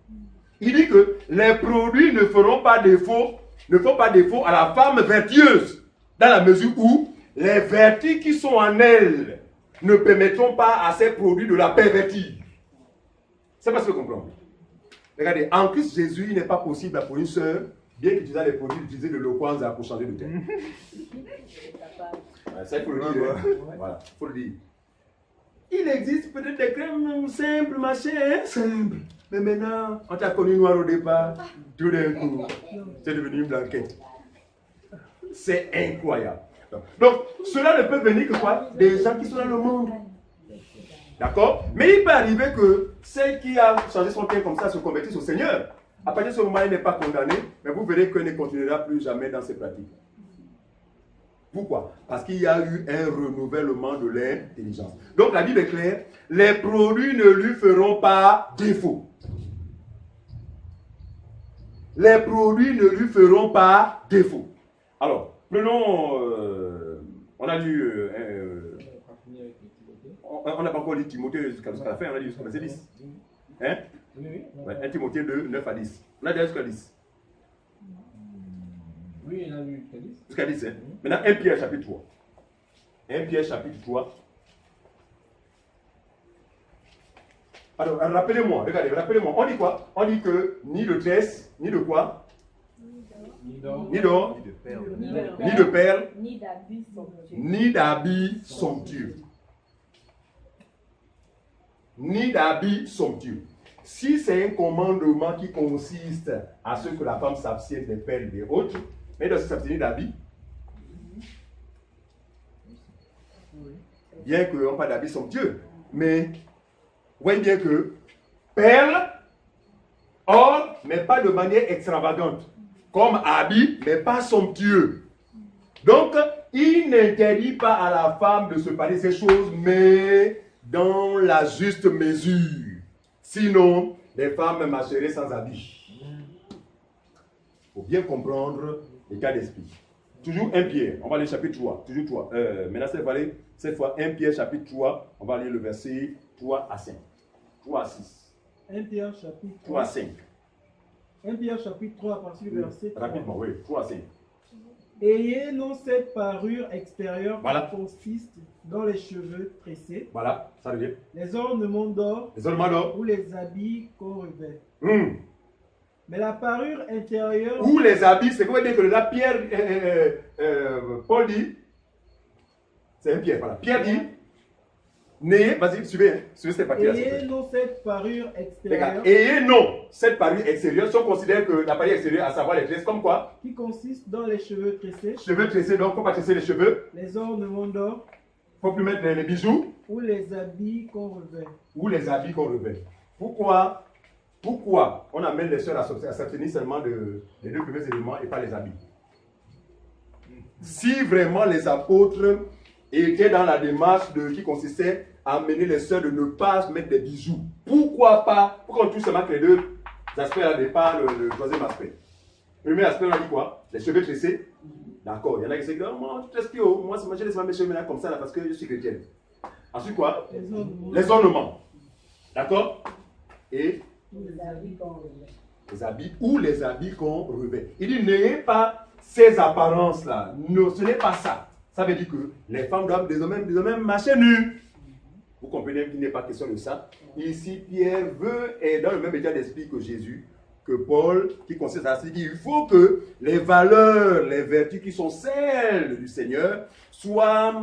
Il dit que les produits ne feront pas défaut, à la femme vertueuse, dans la mesure où les vertus qui sont en elle ne permettront pas à ces produits de la pervertir. C'est pas ce que vous comprenez. Regardez, en Christ Jésus, il n'est pas possible pour une sœur, bien qu'utilisant les produits, d'utiliser de l'eau-kwanza pour changer de tête. Ça, il faut le dire. Voilà, il faut le dire. Il existe peut-être des crèmes simples, machin, simples. Mais maintenant, on t'a connu noir au départ, tout d'un coup, c'est devenu une blanquette. C'est incroyable. Donc, cela ne peut venir que quoi? Des gens qui sont dans le monde. D'accord? Mais il peut arriver que celle qui a changé son teint comme ça se convertisse au Seigneur. À partir de ce moment, il n'est pas condamné, mais vous verrez qu'il ne continuera plus jamais dans ses pratiques. Pourquoi? Parce qu'il y a eu un renouvellement de l'intelligence. Donc la Bible est claire, les produits ne lui feront pas défaut. Les produits ne lui feront pas défaut. Alors, prenons, on a lu, on n'a pas encore lu Timothée jusqu'à la fin, on a lu jusqu'à verset 10. Hein? Ouais, 1 Timothée 2, 9 à 10. On a déjà jusqu'à 10. Oui, il a lu jusqu'à 10. Jusqu'à 10, hein? Maintenant, 1 Pierre chapitre 3. 1 Pierre chapitre 3. Alors, rappelez-moi, regardez, rappelez-moi. On dit quoi? On dit que ni de tresse, ni de quoi? Ni d'or, ni de perles, ni d'habits somptueux. Ni d'habits somptueux. Si c'est un commandement qui consiste à ce que la femme s'abstienne des perles et des autres, mais elle doit s'abstenir d'habits. Bien qu'on pas d'habits somptueux, mais voyez bien que perles, or, mais pas de manière extravagante, comme habits, mais pas somptueux. Donc, il n'interdit pas à la femme de se parler ces choses, mais dans la juste mesure. Sinon, les femmes marcheraient sans habit. Il faut bien comprendre l'état d'esprit. Toujours 1 Pierre, on va lire chapitre 3. Toujours 3. Maintenant, cette fois 1 Pierre chapitre 3, on va lire le verset 3 à 5. 3 à 6. 1 Pierre chapitre 3 à 5. 1 Pierre chapitre 3 à partir du verset 3. Rapidement, oui, 3 à 5. Ayez non cette parure extérieure Voilà. qui consiste dans les cheveux tressés, Voilà, ça devient. les ornements d'or Les ornements d'or. ou les habits qu'on revêt. Hum. Mais la parure intérieure... Ou les habits, c'est quoi dire que là, Pierre, Paul dit, c'est un Pierre, voilà. Pierre dit, n'ayez, vas-y, suivez cette partie-là. Ayez non cette parure extérieure Regarde, ayez non cette parure extérieure, si on considère que la parure extérieure, à savoir les tresses, comme quoi? qui consiste dans les cheveux tressés, Cheveux tressés, donc, faut pas tresser les cheveux, les ornements d'or faut plus mettre les bijoux, ou les habits qu'on revêt. ou les habits qu'on revêt. Pourquoi on amène les sœurs à s'abstenir seulement des deux premiers éléments et pas les habits? Si vraiment les apôtres étaient dans la démarche qui consistait à amener les sœurs de ne pas mettre des bijoux, pourquoi pas? Pourquoi on touche seulement que les deux aspects là, et pas le troisième aspect? Le premier aspect, on a dit quoi? Les cheveux tressés. D'accord, il y en a qui se disent, oh, moi, tu tresses plus haut. Moi, je laisse mes cheveux comme ça là, parce que je suis chrétienne. Ensuite, quoi? Les ornements. D'accord? Et Les habits qu'on revêt. les habits ou les habits qu'on revêt. Il dit, n'ayez pas ces apparences-là. Non, ce n'est pas ça. Ça veut dire que les femmes doivent désormais marcher nues. Vous comprenez qu'il n'est pas question de ça. Ici, Pierre est dans le même état d'esprit que Jésus, que Paul, qui consiste à dire qu'il faut que les valeurs, les vertus qui sont celles du Seigneur soient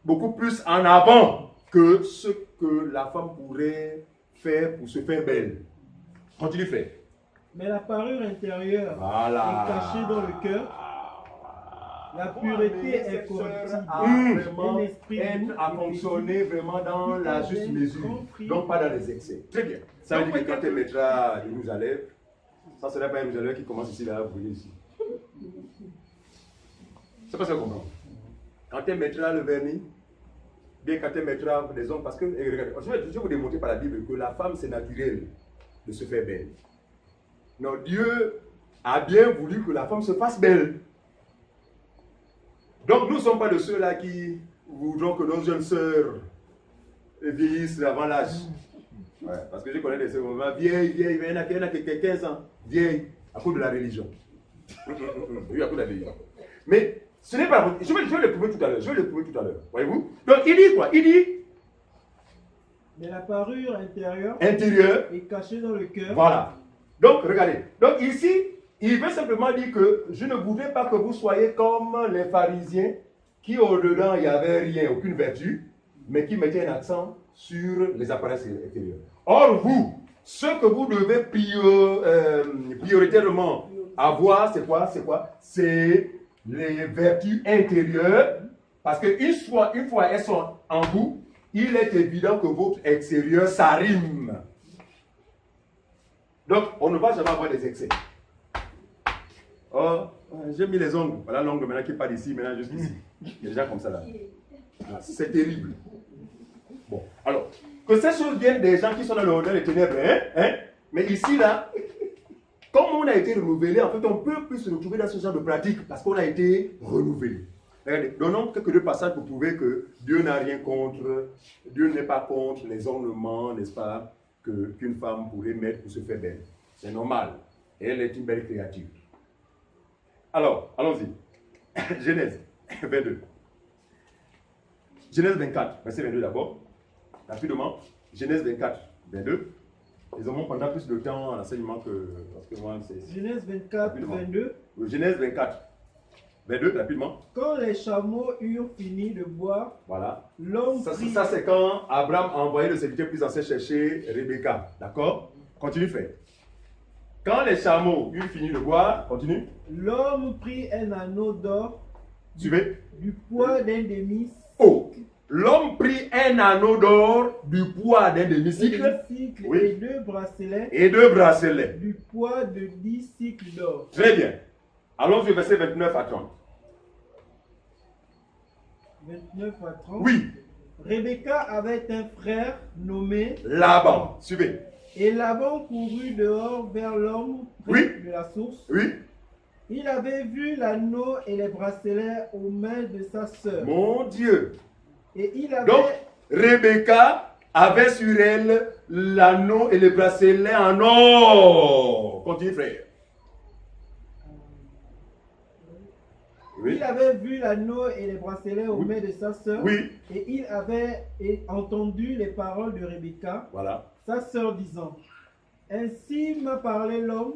beaucoup plus en avant que ce que la femme pourrait faire pour se faire belle. Continue, frère. Mais la parure intérieure Voilà. est cachée dans le cœur. La pureté est correctible. Vraiment être à fonctionner vraiment dans la juste mesure, donc pas dans les excès. Très bien. Ça veut dire que quand elle mettra le rouge à lèvres, ça ne sera pas un rouge à lèvres qui commence ici, là, vous voyez ici. C'est pas ça qu'on comprend. Quand elle mettra le vernis, bien quand elle mettra des ongles, parce que, regardez, je vais vous démontrer par la Bible que la femme, c'est naturel de se faire belle. Non, Dieu a bien voulu que la femme se fasse belle. Donc, nous ne sommes pas de ceux-là qui voudront que nos jeunes sœurs vieillissent avant l'âge. Ouais, parce que je connais des sœurs, vieille, il y en a qui ont 15 ans, vieille, à cause de la religion. Oui, à cause de la religion. Mais ce n'est pas. Je vais le prouver tout à l'heure. Voyez-vous? Donc, il dit quoi? Il dit. Mais la parure intérieure Intérieur. est cachée dans le cœur. Voilà. Donc, regardez. Donc, ici, il veut simplement dire que je ne voudrais pas que vous soyez comme les pharisiens qui, au-dedans, il n'y avait rien, aucune vertu, mais qui mettaient un accent sur les apparences extérieures. Or, vous, ce que vous devez prioritairement avoir, c'est quoi? C'est les vertus intérieures. Parce qu'une fois elles sont en vous, il est évident que votre extérieur s'arrime. Donc, on ne va jamais avoir des excès. Oh, j'ai mis les ongles. Voilà l'ongle maintenant qui part d'ici, maintenant jusqu'ici. Il y a des gens comme ça là. C'est terrible. Bon, alors, que ces choses viennent des gens qui sont dans les ténèbres, hein? Mais ici là, comme on a été renouvelé, en fait, on peut plus se retrouver dans ce genre de pratique parce qu'on a été renouvelé. Regardez, donnons quelques deux passages pour prouver que Dieu n'a rien contre, Dieu n'est pas contre les ornements, n'est-ce pas, qu'une femme pourrait mettre pour se faire belle. C'est normal. Elle est une belle créature. Alors, allons-y. Genèse 22. Genèse 24, verset 22 d'abord. Rapidement. Genèse 24, 22. Ils auront pendant plus de temps à l'enseignement que... Parce que moi, c'est... Genèse 24, 22. Genèse 24, 22, rapidement. Quand les chameaux eurent fini de boire, Voilà. l'homme Ça, prit... ça c'est quand Abraham a envoyé le serviteur plus ancien chercher Rebecca. D'accord? Continue, frère. Quand les chameaux eurent fini de boire, continue. L'homme prit un anneau d'or Suivez. du poids d'un demi Oh! L'homme prit un anneau d'or du poids d'un demi-cycle. Oui. et deux bracelets Et deux bracelets. du poids de 10 cycles d'or. Très bien. Allons au verset 29 à 30. 29 à 30. Oui. Rebecca avait un frère nommé Laban. Suivez. Et Laban courut dehors vers l'homme près Oui. de la source. Oui. Il avait vu l'anneau et les bracelets aux mains de sa sœur. Mon Dieu. Et il avait... Donc, Rebecca avait sur elle l'anneau et les bracelets en or. Continue, frère. Oui. Il avait vu l'anneau et les bracelets aux mains de sa sœur. Oui. Et il avait entendu les paroles de Rebecca, Voilà. sa sœur, disant: Ainsi m'a parlé l'homme,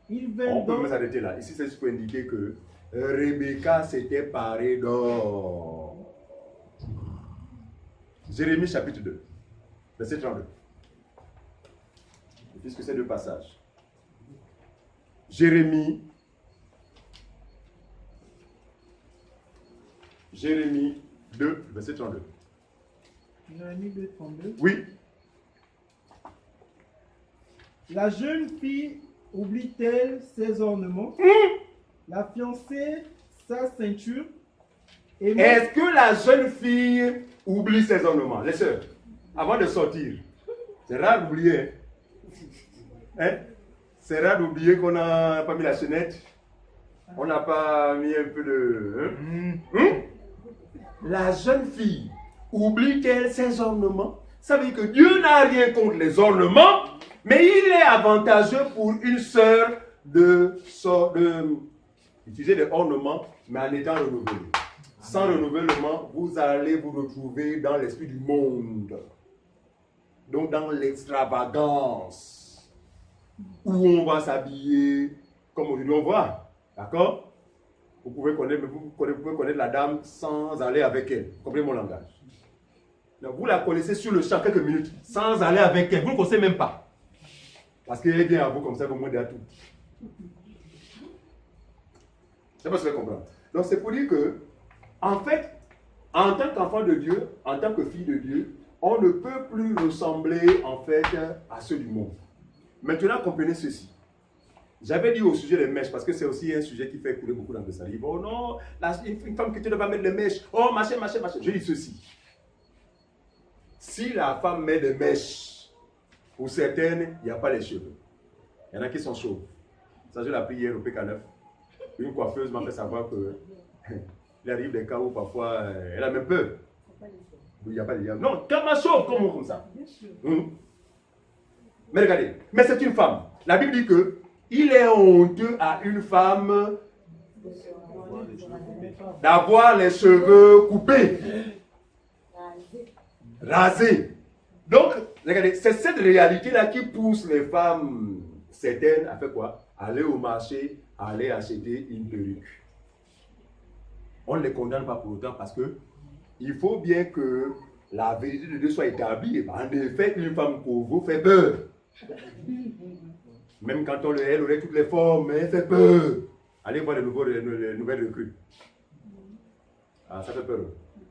il vint On peut donc... même s'arrêter là. Ici, c'est juste pour indiquer que Rebecca s'était parée d'or. Jérémie chapitre 2, verset 32. Puisque c'est deux passages. Jérémie 2, verset 32. Jérémie 2, 32. Oui. La jeune fille oublie-t-elle ses ornements? La fiancée sa ceinture? Et moi, Est-ce que la jeune fille oublie ses ornements? Les sœurs, avant de sortir, c'est rare d'oublier. Hein? C'est rare d'oublier qu'on n'a pas mis la chaînette. On n'a pas mis un peu de... La jeune fille oublie-t-elle ses ornements? Ça veut dire que Dieu n'a rien contre les ornements, mais il est avantageux pour une sœur d'utiliser des ornements, mais en étant renouvelée. Sans renouvellement, vous allez vous retrouver dans l'esprit du monde. Donc dans l'extravagance. Où on va s'habiller comme aujourd'hui on voit. D'accord? Vous pouvez connaître la dame sans aller avec elle. Vous comprenez mon langage? Donc, vous la connaissez sur le champ quelques minutes, sans aller avec elle. Vous ne connaissez même pas. Parce qu'elle vient à vous comme ça, vous m'aidez à tout. C'est pas ce que vous comprendre. Donc c'est pour dire que, en fait, en tant qu'enfant de Dieu, en tant que fille de Dieu, on ne peut plus ressembler en fait à ceux du monde. Maintenant, comprenez ceci. J'avais dit au sujet des mèches, parce que c'est aussi un sujet qui fait couler beaucoup dans le salive. Oh non, une femme qui ne doit pas mettre des mèches. Oh, machin. Je dis ceci. Si la femme met des mèches, pour certaines, il n'y a pas les cheveux. Il y en a qui sont chauves. Ça, je l'ai appris hier au PK9. Une coiffeuse m'a fait savoir que il arrive des cas où parfois elle a même peur. Il n'y a pas de diable. Non, comme un sauve, comme ça. Mais regardez, mais c'est une femme. La Bible dit que il est honteux à une femme d'avoir les cheveux coupés, rasés. Donc, regardez, c'est cette réalité-là qui pousse les femmes certaines à faire quoi? Aller au marché, aller acheter une perruque. On ne les condamne pas pour autant parce que il faut bien que la vérité de Dieu soit établie. En effet, une femme pauvre fait peur. Même quand elle aurait toutes les formes, elle fait peur. Allez voir les nouvelles recrues. Ah, ça fait peur.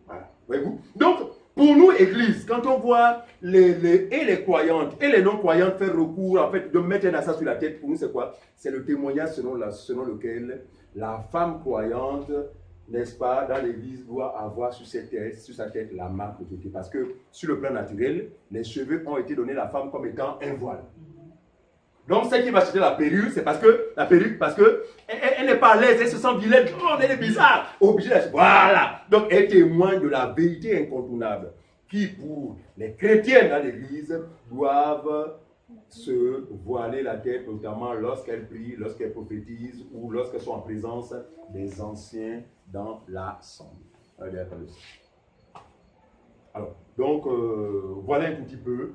Voilà. Voyez-vous? Donc, pour nous, Église, quand on voit les croyantes et les non-croyantes faire recours, en fait, de mettre un assas sur la tête, pour nous, c'est quoi? C'est le témoignage selon lequel la femme croyante, n'est-ce pas, dans l'Église, doit avoir sur sa tête la marque d'autorité. Parce que, sur le plan naturel, les cheveux ont été donnés à la femme comme étant un voile. Donc, celle qui va acheter la perruque, c'est parce que elle n'est pas à l'aise, elle se sent vilaine, oh, elle est bizarre, obligée d'acheter. Voilà. Donc, elle témoigne de la vérité incontournable qui, pour les chrétiens dans l'Église, doivent se voiler la tête, notamment lorsqu'elles prient, lorsqu'elles prophétisent ou lorsqu'elles sont en présence des anciens dans l'assemblée. Alors, donc, voilà un tout petit peu